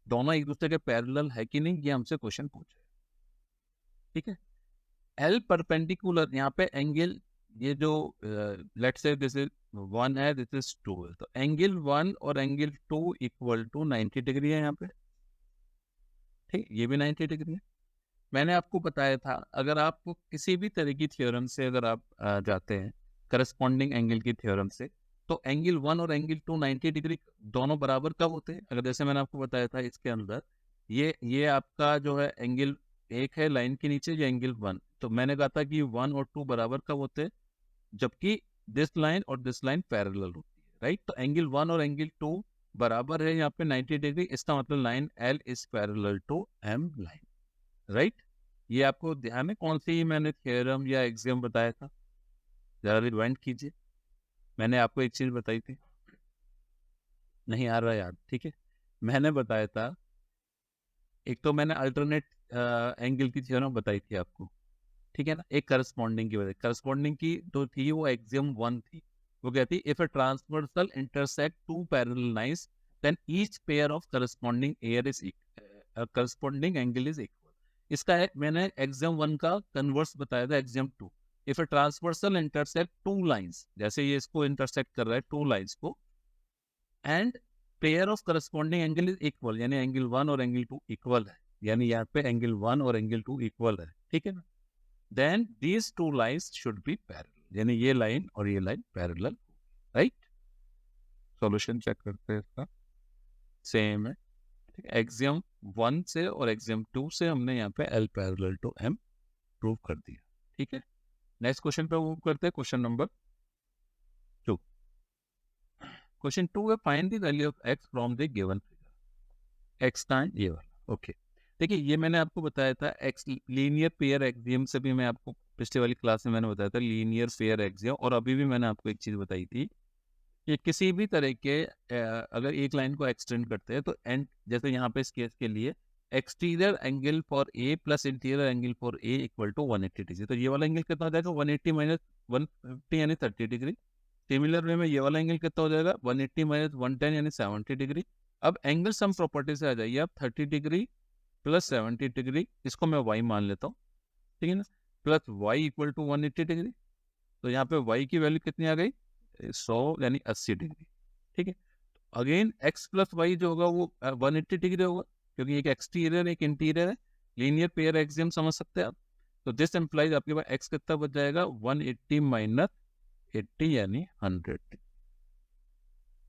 दोनों एक दूसरे के पैरेलल है कि नहीं, ये हमसे क्वेश्चन पूछे। ठीक है, एल परपेंडिकुलर, यहाँ पे एंगल, ये जो लेट्स से दिस इज 1 है, दिस इज 2 है, तो एंगल 1 और एंगल 2 इक्वल टू 90 डिग्री है यहाँ पे। ठीक, ये भी 90 डिग्री है। मैंने आपको बताया था, अगर आप किसी भी तरह की थ्योरम से अगर आप जाते हैं करस्पॉन्डिंग एंगल की थ्योरम से, तो एंगल 1 और एंगल 2 90 डिग्री दोनों बराबर कब होते हैं? अगर जैसे मैंने आपको बताया था इसके अंदर ये आपका जो है एंगल एक है लाइन के नीचे, ये एंगल 1, तो मैंने कहा था कि 1 और 2 बराबर कब होते हैं? जबकि दिस लाइन और दिस लाइन पैरेलल होती है, राइट? तो एंगल 1 और एंगल 2 बराबर है यहाँ पे 90 डिग्री, इसका मतलब line L is parallel to M line, right? ये आपको ध्यान है कौन सी मैंने थ्योरम या एक्सियम बताया था? जरा रिवाइंड कीजिए। मैंने आपको एक चीज बताई थी, नहीं आ रहा याद, ठीक है? मैंने बताया था, एक तो मैंने अल्टरनेट एंगल की थ्योरम बताई थी आपको, ठीक है ना? एक करस्पॉन्डिंग की वजह, करस्पॉन्डिंग की तो थी वो एक्सियम 1 थी, वो कहती if a transversal intersect two parallel lines then each pair of corresponding air is corresponding angle is equal. इसका है मैंने एक्सियम 1 का कन्वर्स बताया था, axiom 2, if a transversal intersect two lines, जैसे ये इसको इंटरसेक्ट कर रहा है टू लाइंस को, and pair of corresponding angle is equal, यानी एंगल 1 और एंगल 2 इक्वल है, यानी यहाँ पे एंगल 1 और एंगल 2 इक्वल है, ठीक है ना? Then these two lines should be parallel, यानी ये लाइन और ये line parallel, right? Solution check करते हैं इसका, सेम है, ठीक है? एक्सियम 1 से और एक्सियम 2 से हमने यहाँ पे L parallel to M prove कर दिया, ठीक है? नेक्स्ट क्वेश्चन पे मूव करते हैं, क्वेश्चन नंबर 2। क्वेश्चन 2 है find the value of x from the given figure, x का ये वाला, ओके। देखिए ये मैंने आपको बताया था एक्स लीनियर पेयर एक्सियम से भी, मैं आपको पिछले वाली क्लास में मैंने बताया था लीनियर पेयर एक्सियम, और अभी भी मैंने आपको एक चीज बताई थी कि किसी भी तरह के अगर एक लाइन को एक्सटेंड करते हैं तो एंड, जैसे यहाँ पे इस केस के लिए exterior angle for A plus interior angle for A equal to 180 degree, तो ये वाला एंगल कितना हो जाएगा? 180 माइनस 150 यानी 30 डिग्री। सिमिलर वे में ये वाला एंगल कितना हो जाएगा? 180 माइनस 110 यानी 70 डिग्री। अब एंगल सम प्रॉपर्टी से आ जाइए आप, 30 डिग्री प्लस 70 डिग्री, इसको मैं y मान लेता हूँ, ठीक है ना? Plus y equal to 180 degree, तो यहाँ पे y की वैल्यू कितनी आ गई? 100 यानी 80 डिग्री, ठीक है? अगेन x प्लस वाई जो होगा वो 180 डिग्री होगा, क्योंकि एक एक्सटीरियर एक इंटीरियर है, लीनियर पेयर एक्सियम समझ सकते हैं आप। तो दिस एम्प्लाइज आपके पास x कितना बच जाएगा? 180 माइनस 80 यानी 100,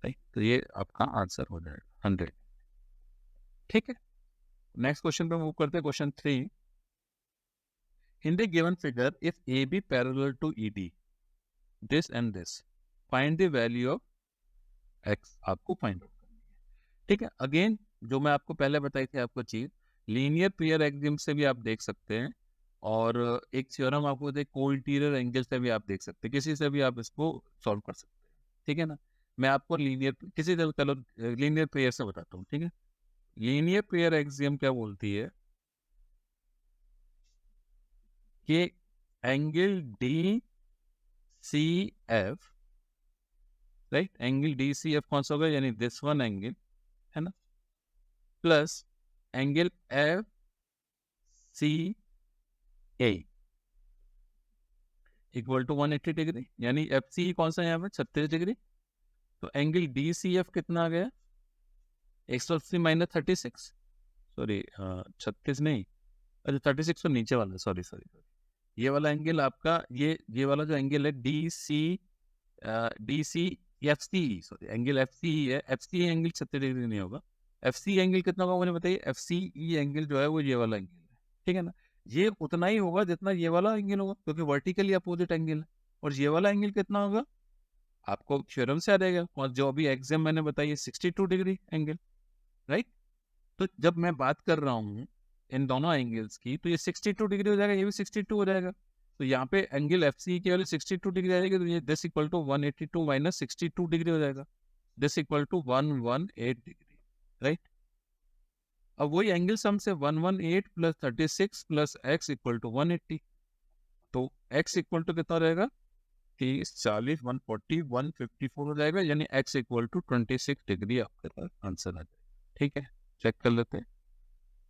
राइट? तो ये आपका आंसर हो जाएगा 100, ठीक है? नेक्स्ट क्वेश्चन पे मूव करते हैं, question 3। In the given figure if A B parallel to E D this and this, find the value of x, आपको फाइंड आउट करनी है, ठीक है? अगेन जो मैं आपको पहले बताई थी आपको चीज, लीनियर पेयर एक्सियम से भी आप देख सकते हैं, और एक थ्योरम आपको दे कोइंटीरियर एंगल से भी आप देख सकते हैं, किसी से भी आप इसको सॉल्व कर सकते हैं, ठीक है ना? मैं आपको लीनियर किसी से चलो लीनियर पेयर से बताता हूँ, ठीक है? लीनियर पेयर एक्सियम क्या बोलती है कि angle D C F, right? Angle D C F कौन सा होगा? यानी दिस वन एंगल, है ना, plus angle F C A equal to 180 degree, यानी एफ सी कौन सा है यहाँ पे? 36 डिग्री। तो एंगल डी सी एफ कितना आ गया? 180 माइनस 36, सॉरी 36 नहीं, अच्छा 36 तो नीचे वाला, सॉरी सॉरी, ये वाला एंगल आपका, ये वाला जो एंगल है D C F C, sorry angle F C है, एफ सी एंगल 36 डिग्री नहीं होगा। एफ सी एंगल कितना होगा मुझे बताइए? एफ सी एंगल जो है वो ये वाला एंगल है, ठीक है ना? ये उतना ही होगा जितना ये वाला एंगल होगा, क्योंकि वर्टिकली अपोजिट एंगल है। और ये वाला एंगल कितना होगा? आपको थ्योरम से आ जाएगा, और जो अभी एग्जाम मैंने बताई है 62 डिग्री एंगल, राइट? तो जब मैं बात कर रहा हूँ इन दोनों एंगल्स की, तो ये 62 डिग्री हो जाएगा, ये भी 62 हो जाएगा। तो यहाँ पे एंगल एफ सी की वैल्यू 62 डिग्री आ जाएगी, तो ये this equal to 182 minus 62 degree हो जाएगा, this equal to 118 degree, right? अब वही एंगल सम से 118 plus 36 plus x equal to 180, तो एक्स इक्वल टू कितना रहेगा? 30 40 140 154 हो जाएगा, यानी एक्स इक्वल टू 26 डिग्री आपके पास आंसर आ जाएगा, ठीक है? चेक कर लेते हैं,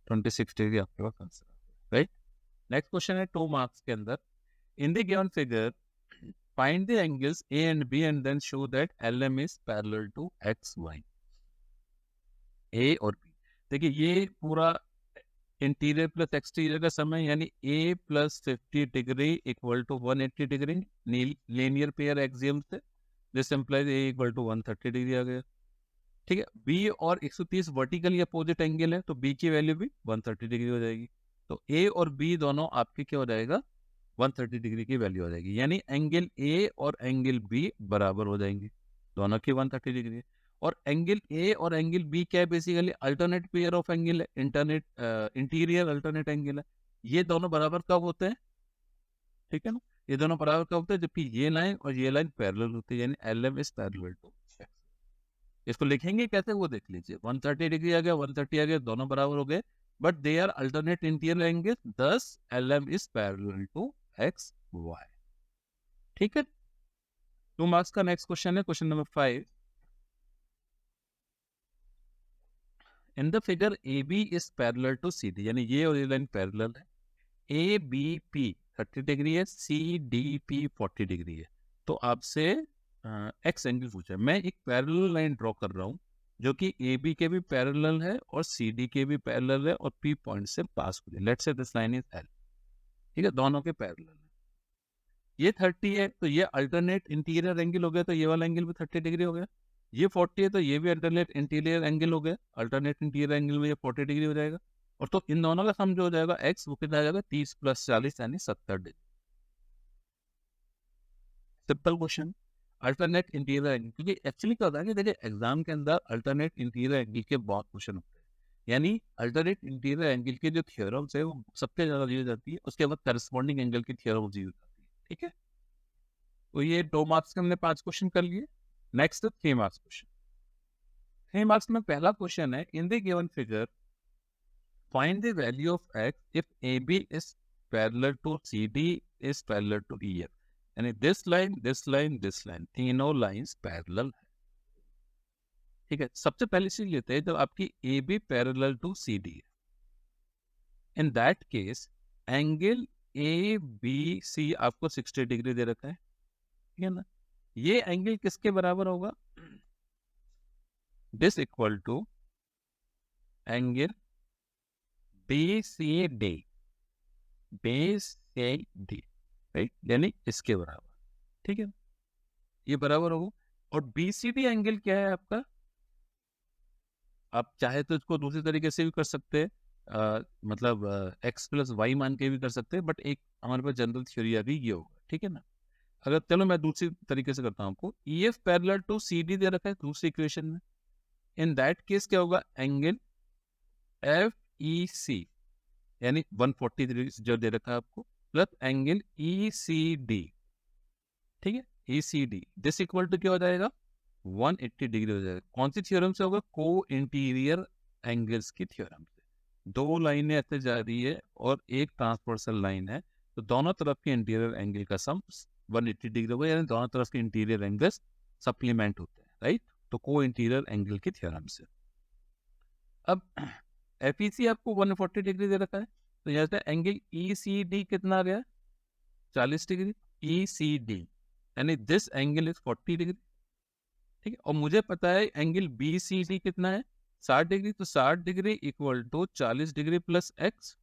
26 डिग्री आपके पास आंसर आ जाएगा, राइट? नेक्स्ट क्वेश्चन है 2 मार्क्स के अंदर, in the given figure find the angles A and B and then show that LM is parallel to X Y. A और बी, देखिए ये पूरा इंटीरियर प्लस एक्सटीरियर का समय, यानी A plus 50 degree equal to 180 degree linear pair axiom से, this implies A equal to 130 degree आ गया। ठीक है, बी और 130 वर्टिकली अपोजिट एंगल है, तो बी की वैल्यू भी 130 डिग्री हो जाएगी। तो ए और बी दोनों आपके क्या हो जाएगा, 130 डिग्री की वैल्यू हो जाएगी, यानी एंगल ए और एंगल बी बराबर हो जाएंगे, दोनों की 130 डिग्री है। और एंगल ए और एंगल बी क्या है, basically alternate pair of angle है, इंटीरियर अल्टरनेट एंगल है। ये दोनों बराबर कब होते हैं, ठीक है ना, ये दोनों बराबर कब होते हैं, जबकि ये लाइन और ये लाइन पैरेलल होती है, यानी L M is parallel to. इसको लिखेंगे कैसे वो देख लीजिए, 130 डिग्री आ गया, 130 आ गया, दोनों बराबर हो गए, but they are alternate interior angle, thus L M is parallel to X Y. ठीक है, 2 मार्क्स का नेक्स्ट क्वेश्चन है, question number 5। In the figure A B is parallel to C D, यानी ये और ये लाइन पैरेलल है, A B P 30 degree है, सी डी पी 40 डिग्री है। तो आपसे एक्स एंगल पूछा है, मैं एक पैरेलल लाइन ड्रॉ कर रहा हूँ जो कि ए बी के भी पैरेलल है और सी डी के भी पैरेलल है और पी पॉइंट से पास हो रही है। लेट्स से दिस लाइन इज एल, ठीक है, दोनों के पैरेलल है। ये 30 है तो ये अल्टरनेट इंटीरियर एंगल हो गया, तो ये वाला एंगल भी 30 डिग्री हो गया। ये 40 है तो ये भी अल्टरनेट इंटीरियर एंगल हो गया, अल्टरनेट इंटीरियर एंगल में ये 40 डिग्री हो जाएगा। और तो इन दोनों का सम जो हो जाएगा एक्स, वो कितना आ जाएगा, 30 + 40 यानी 70 degree. Simple question, alternate interior angle, क्योंकि एक्चुअली क्या होता है कि देखिए एग्जाम के अंदर अल्टरनेट इंटीरियर एंगल के बहुत क्वेश्चन होते हैं, यानी अल्टरनेट इंटीरियर एंगल के जो थ्योरम्स है वो सबसे ज्यादा यूज जाती है, उसके बाद करस्पॉन्डिंग एंगल की थ्योरम्स यूज जाती है। ठीक है, तो ये 2 मार्क्स के हमने 5 क्वेश्चन कर लिए। Next 3 marks question. 3 मार्क्स में पहला क्वेश्चन है, in the given figure find the value of X if A B is parallel to C D is parallel to E F, यानी this line this line this line, तीनों lines parallel है। ठीक है, सबसे पहले चीज लेते हैं, जब आपकी A B parallel to C D है, in that case angle A B C आपको 60 डिग्री दे रखा है, ठीक है ना, ये एंगल किसके बराबर होगा, this equal to angle B C D, B C D, right, यानी इसके बराबर। ठीक है, ये बराबर होगा। और बी सी डी एंगल क्या है आपका, आप चाहे तो इसको दूसरी तरीके से भी कर सकते हैं, मतलब एक्स + वाई मान के भी कर सकते हैं, बट एक हमारे पास जनरल थ्योरी अभी ये होगा। ठीक है ना, अगर चलो मैं दूसरी तरीके से करता हूँ आपको, E F parallel to C D दे रखा है दूसरी इक्वेशन में, इन दैट केस क्या होगा, एंगल एफ ई सी यानी 140 डिग्री जो दे रखा है आपको, plus angle E C D, ठीक है, E C D, this equal to क्या हो जाएगा, 180 डिग्री हो जाएगा। कौन सी थ्योरम से होगा, को इंटीरियर एंगल्स की थ्योरम से। दो लाइनें ऐसे जा रही है और एक ट्रांसवर्सल लाइन है, तो दोनों तरफ के इंटीरियर एंगल का सम 180 डिग्री होगा, यानी दोनों तरफ के इंटीरियर एंगल्स सप्लीमेंट होते हैं, राइट, तो को इंटीरियर एंगल की थ्योरम से। अब एफ ई सी आपको 140 डिग्री दे रखा है, तो यहाँ से एंगल ई सी डी कितना आ गया, 40 डिग्री, ई सी डी यानी दिस एंगल इज 40 डिग्री। ठीक है, और मुझे पता है एंगल बी सी डी कितना है, 60 डिग्री, तो 60 degree equal to 40 degree plus X,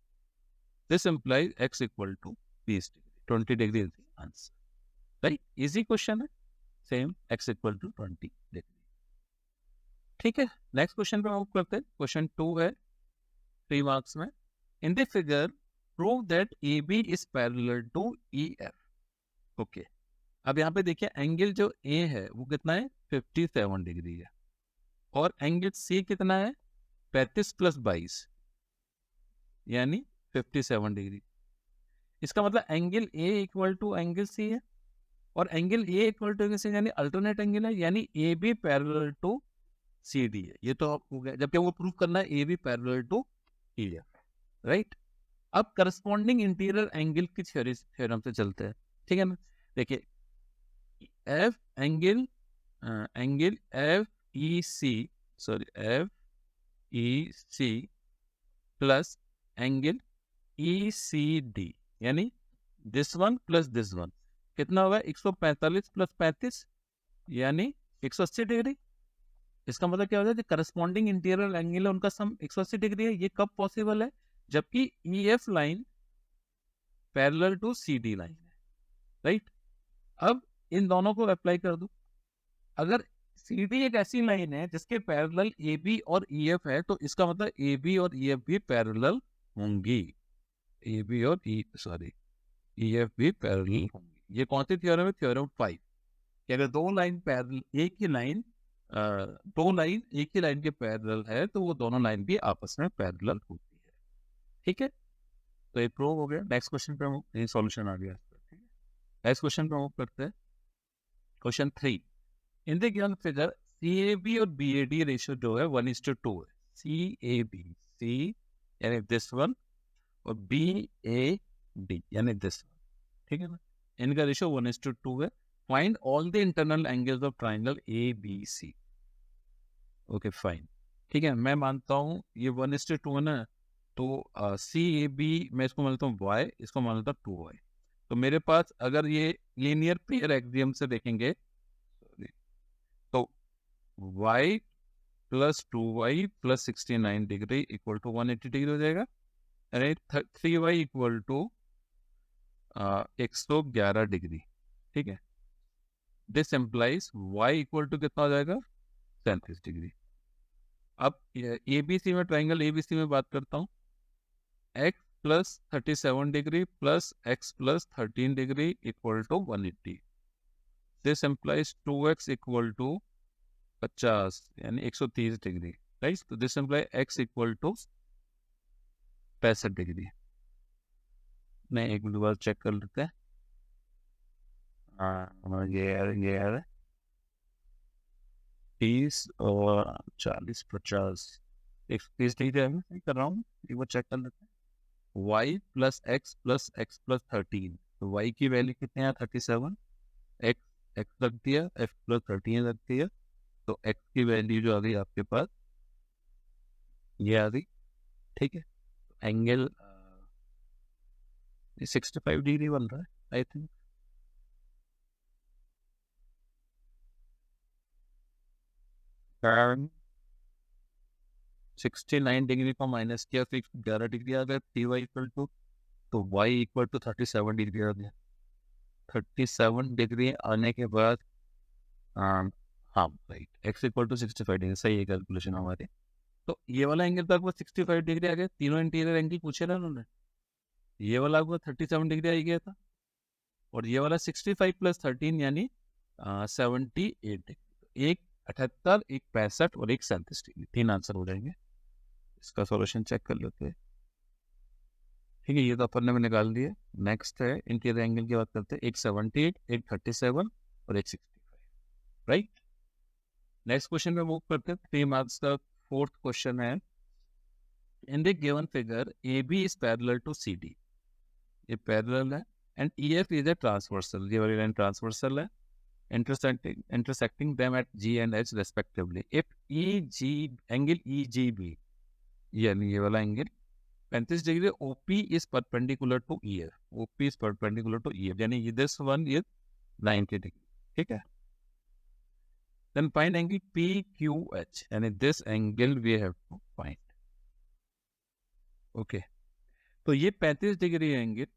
this implies X equal to 20 degree, 20 degree is the answer, right, easy question है, same X equal to 20 degree. ठीक है, नेक्स्ट क्वेश्चन पे move करते हैं, question 2 है 3 मार्क्स में, in the figure prove that A B is parallel to E F. Okay, अब यहाँ पे देखिए एंगल जो ए है वो कितना है, 57 डिग्री है, और एंगल सी कितना है, 35 + 22 यानी 57 डिग्री। इसका मतलब angle A equal to angle C है, और angle A equal to angle C यानी अल्टरनेट एंगल है, यानी A B parallel to C D है। ये तो हो गया, जबकि वो प्रूव करना है A B parallel to E F, right. अब करस्पॉन्डिंग इंटीरियर एंगल की थ्योरम से चलते हैं, ठीक है ना। देखिए F angle angle F E C, sorry F E C plus angle E C D, यानी this one plus this one कितना होगा, 145 + 35 यानी 180 डिग्री। इसका मतलब क्या होता है, करस्पॉन्डिंग इंटीरियर एंगल है उनका सम 180 डिग्री है। ये कब पॉसिबल है, जबकि E F line parallel to C D line है, राइट। अब इन दोनों को अप्लाई कर दो, अगर सी डी एक ऐसी लाइन है जिसके पैरेलल ए बी और ई एफ है, तो इसका मतलब ए बी और ई एफ भी पैरेलल होंगी। ए बी और ई एफ भी पैरेलल होंगी। ये कौन सी थ्योरम है? थ्योरम 5 कि अगर दो लाइन पैरेलल, दो लाइन एक ही लाइन के पैरेलल है तो वो दोनों लाइन भी आपस में पैरेलल होती है। ठीक है, तो ये प्रूव हो गया। नेक्स्ट क्वेश्चन पे हम सॉल्यूशन आ गया। ठीक है, नेक्स्ट क्वेश्चन पे मूव करते हैं। Question 3, in the given figure CAB और BAD रेशियो जो है 1:2 है। CAB, सी यानी दिस वन, और BAD यानी दिस वन। ठीक है ना, इनका रेशियो 1:2 है। Find all the internal angles of triangle ABC। Okay fine, ठीक है, मैं मानता हूँ ये 1:2 है ना, तो CAB मैं इसको मान लेता हूँ y, इसको मान लेता हूँ 2y। तो मेरे पास अगर ये लीनियर पेयर एक्सियम से देखेंगे तो y plus 2y plus 69 degree equal to 180 degree हो जाएगा, यानी 3y इक्वल टू 111 डिग्री। ठीक है, this implies y equal to कितना हो जाएगा? 37 डिग्री। अब ABC में, ट्राइंगल ABC में बात करता हूँ, x plus 37 degree plus x plus 13 degree equal to 180। This implies 2x equal to 50 यानी 130 डिग्री, राइट। तो this imply x equal to 65 degree. नहीं, एक बार चेक कर लेते हैं। ये है 30 और 40 50 130 डिग्री है, मैं कर रहा हूँ, एक बार चेक कर लेते हैं। y प्लस x प्लस 13, तो y की वैल्यू कितने है? 37, x रख दिया, f प्लस 13 रख दिया, तो x की वैल्यू जो आ गई आपके पास ये आ गई। ठीक है, एंगल 65 डिग्री बन रहा है आई थिंक। कारण 69 डिग्री को माइनस किया, फिर 11 डिग्री आ गया, थ्री वाई इक्वल टू, तो y इक्वल टू 37 डिग्री आ गया। 37 डिग्री आने के बाद हाँ right, x equal to 65 degree, सही है कैलकुलेशन हमारे। तो ये वाला एंगल तक वो 65 डिग्री आ गया, तीनों इंटीरियर एंगल पूछे ना उन्होंने। ये वाला आपको 37 डिग्री आ गया था, और ये वाला 65 प्लस 13 यानी 78 डिग्री। एक 78, एक 65 और एक 37 डिग्री, तीन आंसर हो जाएंगे। इसका सॉल्यूशन चेक कर लेते हैं। ठीक है, ये तो अपन ने निकाल दिया। नेक्स्ट है इंटीरियर एंगल की बात करते हैं, एक 78, एक 37 और एक 65, राइट। नेक्स्ट क्वेश्चन में मूव करते हैं, 3 मार्क्स का फोर्थ क्वेश्चन है। In the given figure AB is parallel to CD, ये पैरेलल है, and EF is a transversal, ये वाली लाइन ट्रांसवर्सल है, intersecting them at G and H respectively. If angle EGB, यानी ये वाला angle 35 degree, OP is perpendicular to EF, OP is perpendicular to EF, यानी this one is 90 degree. ठीक है, then find angle PQH, यानी this angle we have to find। Okay, तो ये 35 degree angle,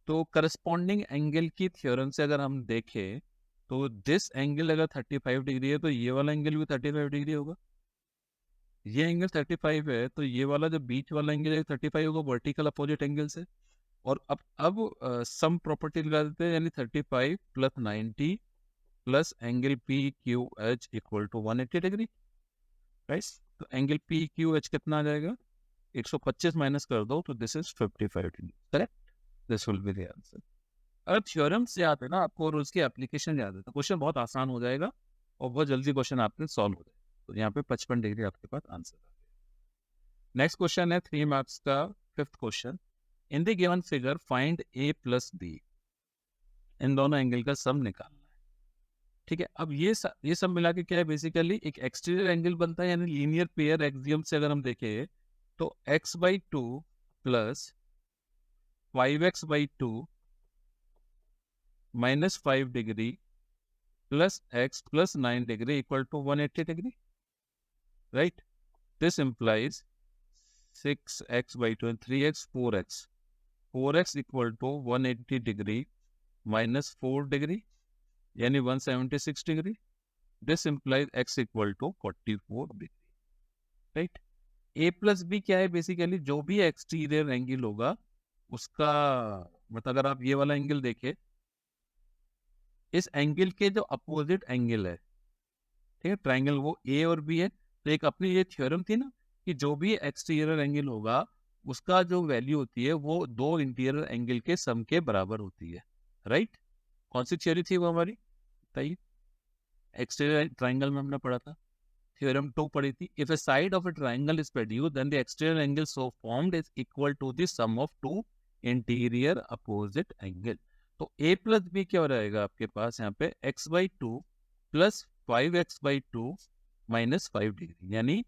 तो करस्पॉन्डिंग एंगल की theorem से अगर हम देखें तो दिस एंगल अगर 35 डिग्री है तो ये वाला एंगल भी 35 डिग्री होगा। ये एंगल 35 है तो ये वाला जो बीच वाला एंगल है 35 होगा, वर्टिकल अपोजिट एंगल से। और अब सम प्रॉपर्टी लगा देते हैं, यानी 35 plus 90 plus angle PQH equal to 180 degree, right. तो एंगल PQH कितना आ जाएगा? 125 माइनस कर दो तो this is 55 degree, correct. This will be the answer. अगर थ्योरम्स याद है ना आपको और उसकी एप्लीकेशन याद है तो क्वेश्चन बहुत आसान हो जाएगा और बहुत जल्दी क्वेश्चन आपके सॉल्व हो जाएगा। तो यहाँ पे 55 डिग्री आपके पास आंसर आ गया। नेक्स्ट क्वेश्चन है 3 मार्क्स का fifth question. In the given figure find A plus B, इन दोनों एंगल का सम निकालना है। ठीक है, अब ये सब मिला के क्या है, बेसिकली एक एक्सटीरियर एंगल बनता है, यानी लीनियर पेयर एक्सियम से अगर हम देखें तो x/2 plus 5x/2 minus 5 degree plus x plus 9 degree equal to 180 degree, right. This implies 6x/2 3x 4x equal to 180 degree minus 4 degree यानी 176 degree, this implies x equal to 44 degree, right. a plus b क्या है, basically जो भी exterior angle होगा उसका, मतलब अगर आप ये वाला एंगल देखें, इस एंगल के जो अपोजिट एंगल है, ठीक है, ट्राइंगल वो ए और बी है, तो एक अपनी ये थ्योरम थी ना कि जो भी एक्सटीरियर एंगल होगा उसका जो वैल्यू होती है वो दो इंटीरियर एंगल के सम के बराबर होती है, राइट। कौन सी थ्योरी थी वो हमारी, बताइए। एक्सटीरियर ट्राइंगल में हमने पढ़ा था, थ्योरम 2 पढ़ी थी। If a side of a triangle is produced then the exterior angle so formed is equal to the sum of two interior opposite angle। तो a प्लस बी क्या हो रहेगा आपके पास यहाँ पे, x/2 plus 5x/2 minus 5 degree, यानी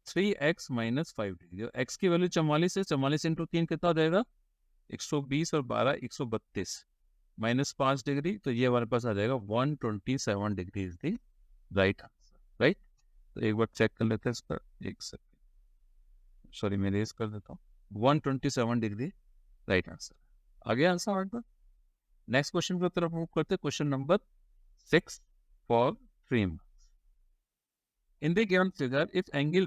3x minus 5 degree. x की value 44 है, 44 इंटू 3 कितना हो जाएगा, 120 और 12 132 माइनस 5 डिग्री, तो ये हमारे पास आ जाएगा 127 degree is the right answer, right. तो एक बार चेक कर लेते हैं इस पर, एक सेकंड, सॉरी मैं रेज कर देता हूँ, 127 डिग्री राइट आंसर। आगे आंसर हमारे पास, नेक्स्ट क्वेश्चन की तरफ मूव करते हैं, question number 6 for 3 marks. In the given figure if angle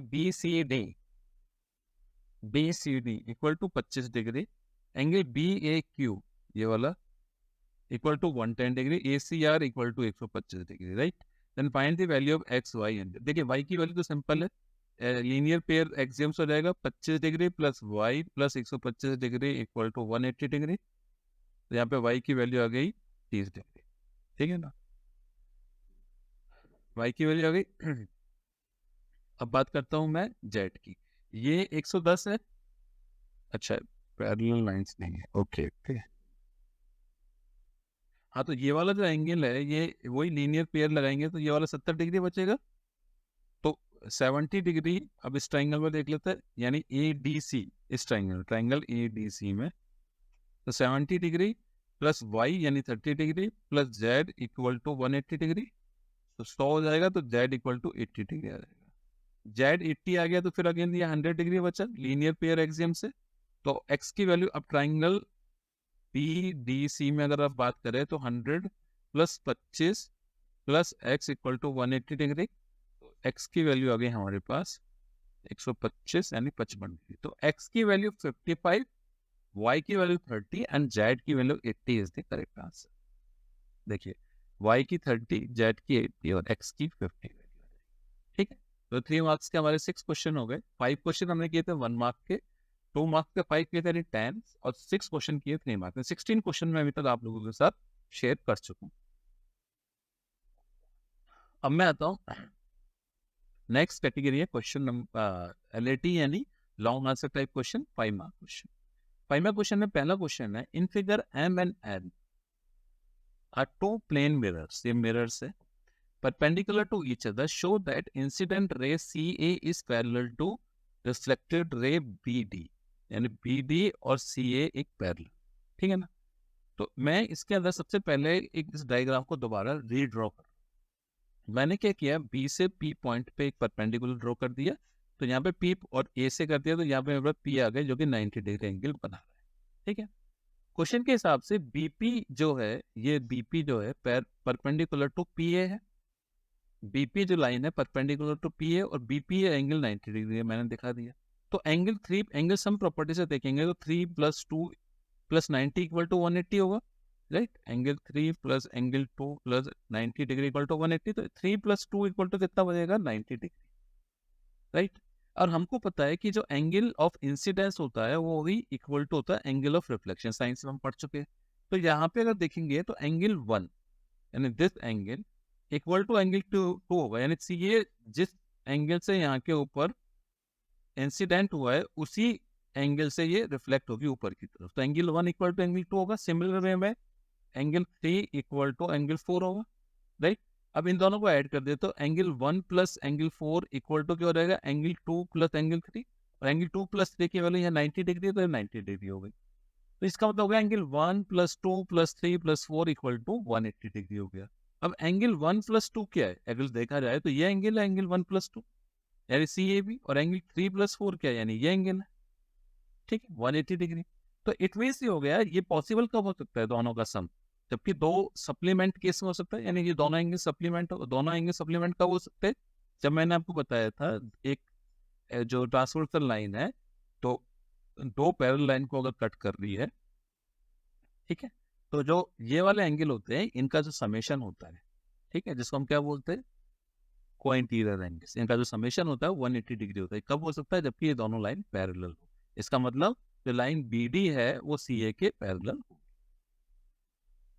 BCD equal to 25 degree, angle BAQ ये वाला equal to 110 degree, ACR equal to 125 degree, right. Then find the value of x y and, देखिए y की value तो simple है, linear pair axioms हो जाएगा, 25 degree plus y plus 125 degree equal to 180 degree, तो यहाँ पे y की वैल्यू आ गई 30 डिग्री, ठीक है ना, y की वैल्यू आ गई। अब बात करता हूं मैं z की, ये 110 है, अच्छा पैरेलल लाइंस नहीं है, ओके ओके। हाँ तो ये वाला जो एंगल है ये वही लीनियर पेयर लगाएंगे तो ये वाला 70 डिग्री बचेगा, तो 70 डिग्री अब इस ट्राइंगल में देख लेते हैं, यानी ADC, इस ट्राइंगल ADC में, तो 70 डिग्री प्लस y यानी 30 degree plus z equal to 180 degree, तो 100 हो जाएगा, तो z इक्वल टू 80 डिग्री आ जाएगा। z 80 आ गया तो फिर अगेन ये 100 डिग्री बचा लीनियर पेयर एक्सियम से, तो x की वैल्यू अब ट्राइंगल PDC में अगर आप बात करें तो 100 plus 25 plus x equal to 180 degree, तो x की वैल्यू आ गई हमारे पास 125 यानी 55 डिग्री, तो x की वैल्यू 55, y की वैल्यू 30 एंड z की value 80 is the correct answer. देखिए y की 30, z की 80 और x की 50 वैल्यू, ठीक है। तो 3 मार्क्स के हमारे 6 क्वेश्चन हो गए, 5 क्वेश्चन हमने किए थे 1 मार्क के, 2 मार्क्स के 5 किए थे 10 और 6 क्वेश्चन किए 3 मार्क्स में, 16 क्वेश्चन में अभी तक आप लोगों के साथ शेयर कर चुका हूँ। अब मैं आता हूँ नेक्स्ट कैटेगरी है क्वेश्चन नंबर LAT यानी long answer type question, 5 mark question. 5 mark question में पहला क्वेश्चन है, in figure M and N are two plane mirrors, ये mirrors है, perpendicular to each other, show that incident ray CA is parallel to reflected ray BD, यानी BD और CA एक parallel, ठीक है ना। तो मैं इसके अंदर सबसे पहले एक इस डायग्राम को दोबारा रीड्रॉ कर, मैंने क्या किया, B से P पॉइंट पे एक परपेंडिकुलर ड्रॉ कर दिया, तो यहाँ पे P और A से कर दिया, तो यहाँ पे मेरे पास P आ गया जो कि 90 डिग्री एंगल बना रहा है, ठीक है। क्वेश्चन के हिसाब से BP जो है, ये BP जो है परपेंडिकुलर टू PA है, BP जो लाइन है परपेंडिकुलर टू PA और BP एंगल 90 डिग्री है, मैंने दिखा दिया। तो एंगल सम प्रॉपर्टी से देखेंगे तो 3 प्लस 2 प्लस 90 इक्वल टू 180 होगा, right. Angle 3 plus angle 2 plus 90 degree equal to 180, तो 3 प्लस 2 इक्वल टू कितना बनेगा, 90 डिग्री, राइट। और हमको पता है कि जो एंगल ऑफ इंसिडेंस होता है वो ही इक्वल टू होता है एंगल ऑफ रिफ्लेक्शन, साइंस में हम पढ़ चुके हैं। तो यहाँ पे अगर देखेंगे तो एंगल 1 यानी this angle equal to angle 2 होगा, यानी ये जिस एंगल से यहाँ के ऊपर इंसिडेंट हुआ है उसी एंगल से ये रिफ्लेक्ट होगी ऊपर की तरफ, तो एंगल 1 इक्वल टू एंगल 2 होगा। सिमिलर वे में एंगल 3 इक्वल टू एंगल 4 होगा, राइट। अब इन दोनों को ऐड कर दे तो angle 1 plus angle 4 equal to क्या हो जाएगा, एंगल 2 प्लस एंगल 3, और एंगल 2 प्लस 3 की वैल्यू यहाँ 90 डिग्री, तो 90 डिग्री हो गई। तो इसका मतलब हो गया angle 1 plus 2 plus 3 plus 4 equal to 180 degree हो गया। अब एंगल 1 प्लस 2 क्या है, अगर देखा जाए तो ये एंगल है एंगल 1 प्लस 2 यानी CAB, और एंगल 3 प्लस 4 क्या है, यानी ये एंगल है, ठीक है, 180 डिग्री। तो इट मीन्स ये हो गया, ये पॉसिबल कब हो सकता है दोनों का सम, जबकि दो सप्लीमेंट केस में हो सकता है, यानी ये दोनों एंगल सप्लीमेंट, दोनों एंगल सप्लीमेंट कब हो सकते हैं? जब मैंने आपको बताया था एक जो ट्रांसवर्सल लाइन है, तो दो पैरेलल लाइन को अगर कट कर रही है, ठीक है, तो जो ये वाले एंगल होते हैं इनका जो समेशन होता है, ठीक है, जिसको हम क्या बोलते हैं, कोइंटीरियर एंगल्स, इनका जो समेशन होता है 180 डिग्री होता है। कब हो सकता है? जबकि ये दोनों लाइन पैरेलल हो। इसका मतलब जो लाइन BD है वो CA के पैरेलल हो।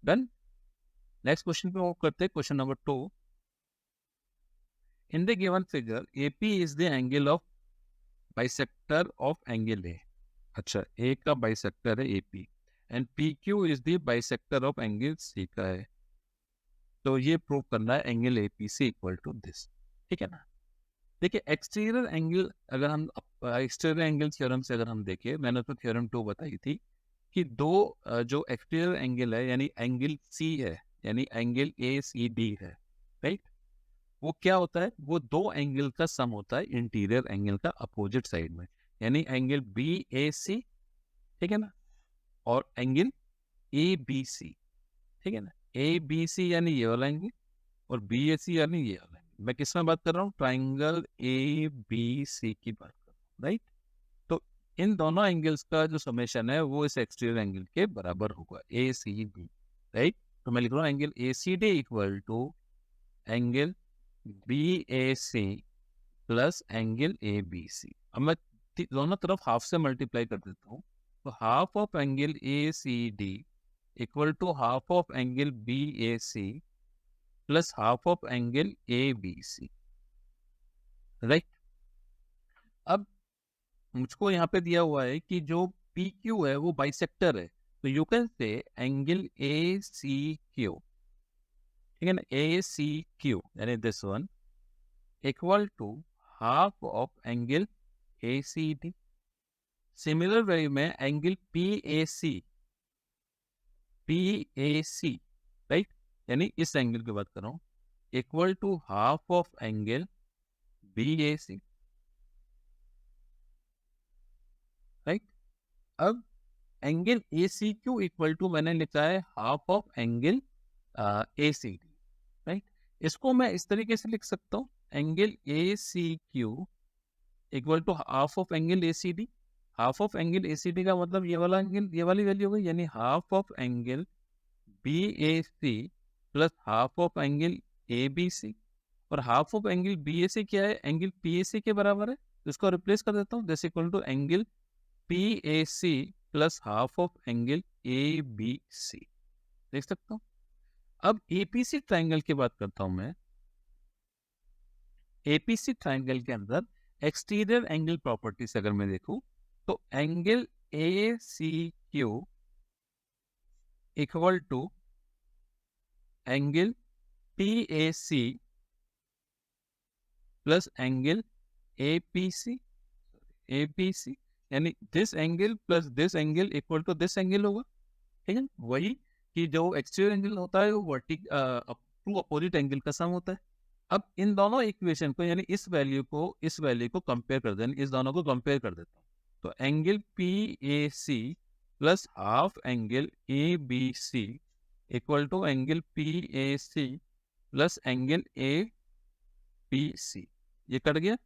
डन। नेक्स्ट क्वेश्चन पे मूव करते हैं, question number 2। In the given figure AP is the angle of bisector of angle A। अच्छा, A का बाइसेक्टर है AP and PQ is the bisector of angle C का है। तो ये प्रूव करना है angle APC equal to this, ठीक है ना। देखिए एक्सटीरियर एंगल, अगर हम एक्सटीरियर एंगल थ्योरम से अगर हम देखें, मैंने तो थ्योरम 2 बताई थी कि दो जो एक्सटीरियर एंगल है यानी एंगल C है, यानी एंगल ACD है, राइट, वो क्या होता है? वो दो एंगल का सम होता है इंटीरियर एंगल का अपोजिट साइड में, यानी एंगल BAC, ठीक है ना, और एंगल ABC, ठीक है ना। ABC यानी ये वाला एंगल और BAC यानी ये वाला एंगल। मैं किस में बात कर रहा हूँ? ट्राइंगल ABC की बात कर रहा हूँ, राइट। तो इन दोनों एंगल्स का जो समेशन है वो इस एक्सटीरियर एंगल के बराबर होगा, ACD, राइट। तो मैं लिख रहा हूँ angle ACD equal to angle BAC plus angle ABC। अब मैं दोनों तरफ हाफ से मल्टीप्लाई कर देता हूँ, तो half of angle ACD equal to half of angle BAC plus half of angle ABC, right. अब मुझको यहाँ पे दिया हुआ है कि जो PQ है वो बाइसेक्टर है, तो you can say angle ACQ, ठीक है ना, ACQ यानी this one equal to half of angle ACD। Similar way में एंगल PAC, राइट, यानी इस एंगल की बात कर रहा हूँ, equal to half of angle BAC, right. अब एंगल ACQ इक्वल टू मैंने लिखा है half of angle ACD, right. इसको मैं इस तरीके से लिख सकता हूँ, angle ACQ equal to half of angle ACD। Half of angle ACD का मतलब ये वाला एंगल, ये वाली वैल्यू हो गई, यानी half of angle BAC plus half of angle ABC, और हाफ ऑफ एंगल BAC क्या है? एंगल PAC के बराबर है, तो इसको रिप्लेस कर देता हूँ, this equal to angle PAC plus half of angle ABC। देख सकता हूँ। अब APC ट्राइंगल की बात करता हूं मैं। APC ट्राइंगल के अंदर एक्सटीरियर एंगल प्रॉपर्टीज अगर मैं देखूं, तो angle ACQ equal to angle PAC plus angle APC, यानी this angle plus this angle equal to this angle होगा, ठीक है। वही कि जो एक्सटीरियर एंगल होता है वो वर्टिक टू अपोजिट एंगल का सम होता है। अब इन दोनों इक्वेशन को, यानी इस वैल्यू को कंपेयर कर दें, इस दोनों को कंपेयर कर देता हूँ, तो angle PAC plus half angle ABC equal to angle PAC plus angle APC। ये कट गया,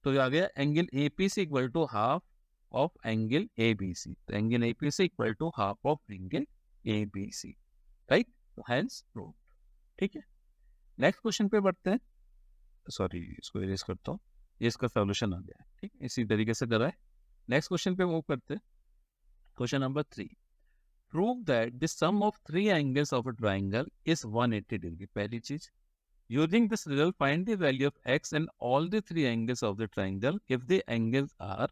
तो आ गया angle APC equal to half of angle ABC। तो angle APC equal to half of angle ABC, right. तो hence proved, ठीक है। Next question पे बढ़ते हैं, सॉरी इसको इरेज करता हूँ, ये इसका सॉल्यूशन आ गया है, ठीक है, इसी तरीके से करा है। नेक्स्ट क्वेश्चन पे मूव करते हैं, question number 3। Prove that the sum of three angles of a triangle is 180 degree. पहली चीज, using this result find the value of x and all the three angles of the triangle if the angles are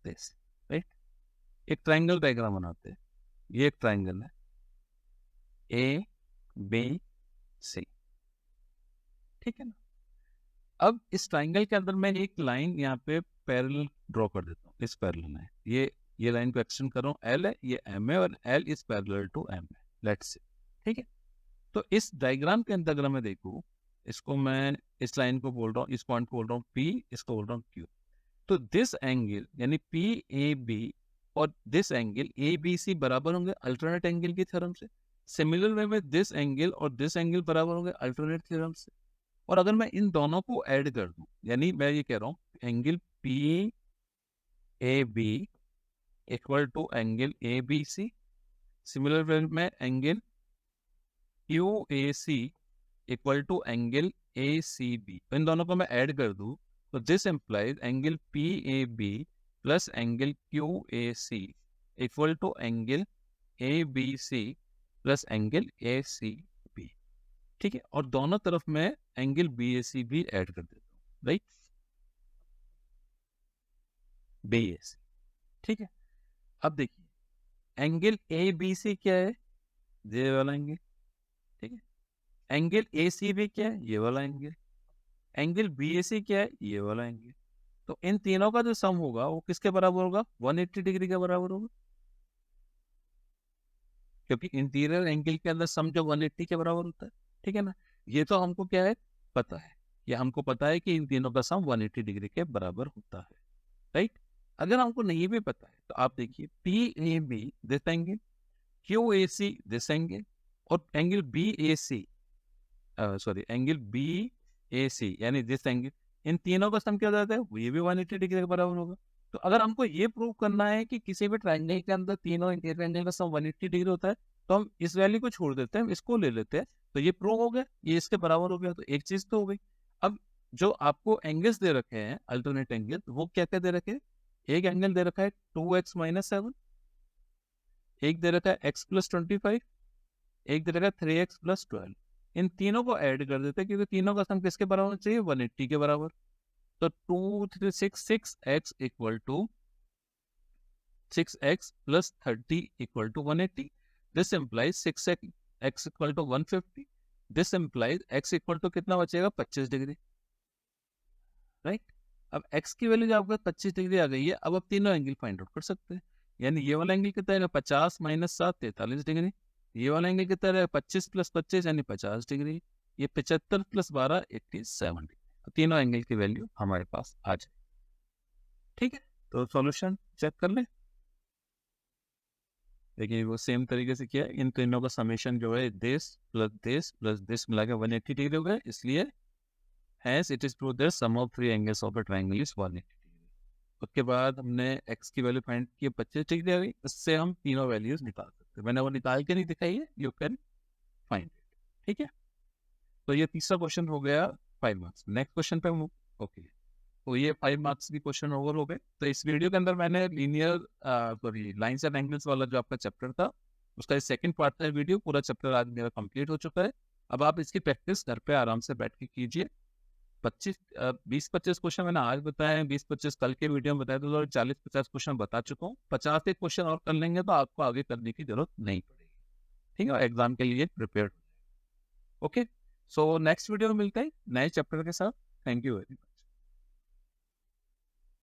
this, right. एक triangle diagram बनाते हैं, ये एक triangle है ABC, ठीक है ना। अब इस ट्राइंगल के अंदर मैं एक लाइन यहाँ पे पैरेलल ड्रॉ कर देता हूँ, इस पैरेलल है, ये लाइन को एक्सटेंड कर रहा हूँ, L है, ये M है, और L is parallel to M है, लेट्स से, ठीक है। तो इस डायग्राम के अंदर अगर मैं देखूँ, इसको मैं इस लाइन को बोल रहा हूँ, इस पॉइंट को बोल रहा हूँ P, इसको बोल रहा हूँ Q। तो दिस एंगल यानी PAB और दिस एंगल ABC बराबर होंगे अल्टरनेट एंगल की थ्योरम से। सिमिलर वे में दिस एंगल और दिस एंगल बराबर होंगे अल्टरनेट थ्योरम से। और अगर मैं इन दोनों को ऐड कर दूं, यानी मैं ये कह रहा हूँ angle P A B equal to angle A B C, similar way में angle Q A C equal to angle A C B, इन दोनों को मैं ऐड कर दूं तो this implies angle P A B plus angle Q A C equal to angle A B C plus angle A C B. ठीक है, और दोनों तरफ मैं एंगल बी ए सी भी ऐड कर देता हूँ, राइट, बी ए सी। ठीक है, अब देखिए एंगल ए बी सी क्या है, ये वाला एंगल। ठीक है, एंगल ए सी बी क्या है, ये वाला एंगल। एंगल बी ए सी क्या है, ये वाला एंगल। तो इन तीनों का जो सम होगा वो किसके बराबर होगा, 180 डिग्री के बराबर होगा, क्योंकि इंटीरियर एंगल के अंदर सम जो 180 के बराबर होता है। ठीक है ना, ये तो हमको क्या है पता है, ये हमको पता है कि इन तीनों का सम 180 डिग्री के बराबर होता है, राइट। अगर हमको नहीं भी पता है तो आप देखिए P A B this angle, Q A C this angle, और angle B A C, sorry angle B A C यानी दिस एंगल, इन तीनों का सम क्या हो जाता है, ये भी 180 डिग्री के बराबर होगा। तो अगर हमको ये प्रूव करना है कि किसी भी ट्रायंगल के अंदर तीनों इंटीरियर एंगल का सम 180 डिग्री होता है, तो हम इस वैल्यू को छोड़ देते हैं, इसको ले लेते हैं, तो ये प्रूव हो गया, ये इसके बराबर हो गया, तो एक चीज तो हो गई। अब जो आपको एंगल्स दे रखे हैं अल्टरनेट एंगल, वो क्या क्या दे रखे हैं, एक एंगल दे रखा है 2x-7, एक दे रखा है x+25, एक दे रखा है 3x+12। इन तीनों को ऐड कर देते हैं, क्योंकि तीनों का सम किसके बराबर होना चाहिए, 180 के बराबर। तो 6x equal to 6x plus 30 equal to 180. This implies 6x equal to 150. This implies x equal to कितना बचेगा, 25 डिग्री, राइट। अब x की वैल्यू जो आपका 25 डिग्री आ गई है, अब आप तीनों एंगल फाइंड आउट कर सकते हैं। यानी ये वाला एंगल कितना है, 50 - 7 43 डिग्री। ये वाला एंगल कितना है, 25 + 25 यानी 50 डिग्री। ये 75 + 12 87 डिग्री। तो तीनों एंगल की वैल्यू हमारे पास आ जाए। ठीक है, तो सॉल्यूशन चेक कर लें। देखिए वो सेम तरीके से किया है, इन तीनों का समेशन जो है दिस प्लस दिस मिला के 180 डिग्री हो गया, इसलिए hence it is prove that sum of three angles of a triangle is 180 degree. उसके बाद हमने x की वैल्यू फाइंड की 25 डिग्री आ गई, इससे हम तीनों वैल्यूज निकाल सकते हैं। मैंने वो निकाल के नहीं दिखाई है, यू कैन फाइंड इट। ठीक है, तो ये तीसरा क्वेश्चन हो गया 5 मार्क्स। नेक्स्ट क्वेश्चन पे हम ओके, तो ये 5 मार्क्स की क्वेश्चन ओवर हो गए। तो इस वीडियो के अंदर मैंने linear sorry lines and angles वाला जो आपका चैप्टर था, उसका सेकंड पार्ट था वीडियो, पूरा चैप्टर आज मेरा कंप्लीट हो चुका है। अब आप इसकी प्रैक्टिस घर पे आराम से बैठ के कीजिए। 20-25 क्वेश्चन मैंने आज बताए हैं, 20-25 कल के वीडियो में बताए, तो 40-50 क्वेश्चन बता चुका हूँ। 50 एक क्वेश्चन और कर लेंगे तो आपको आगे करने की जरूरत नहीं पड़ेगी। ठीक है, एग्जाम के लिए prepare. Okay, so next video में मिलते हैं नए चैप्टर के साथ। Thank you very much.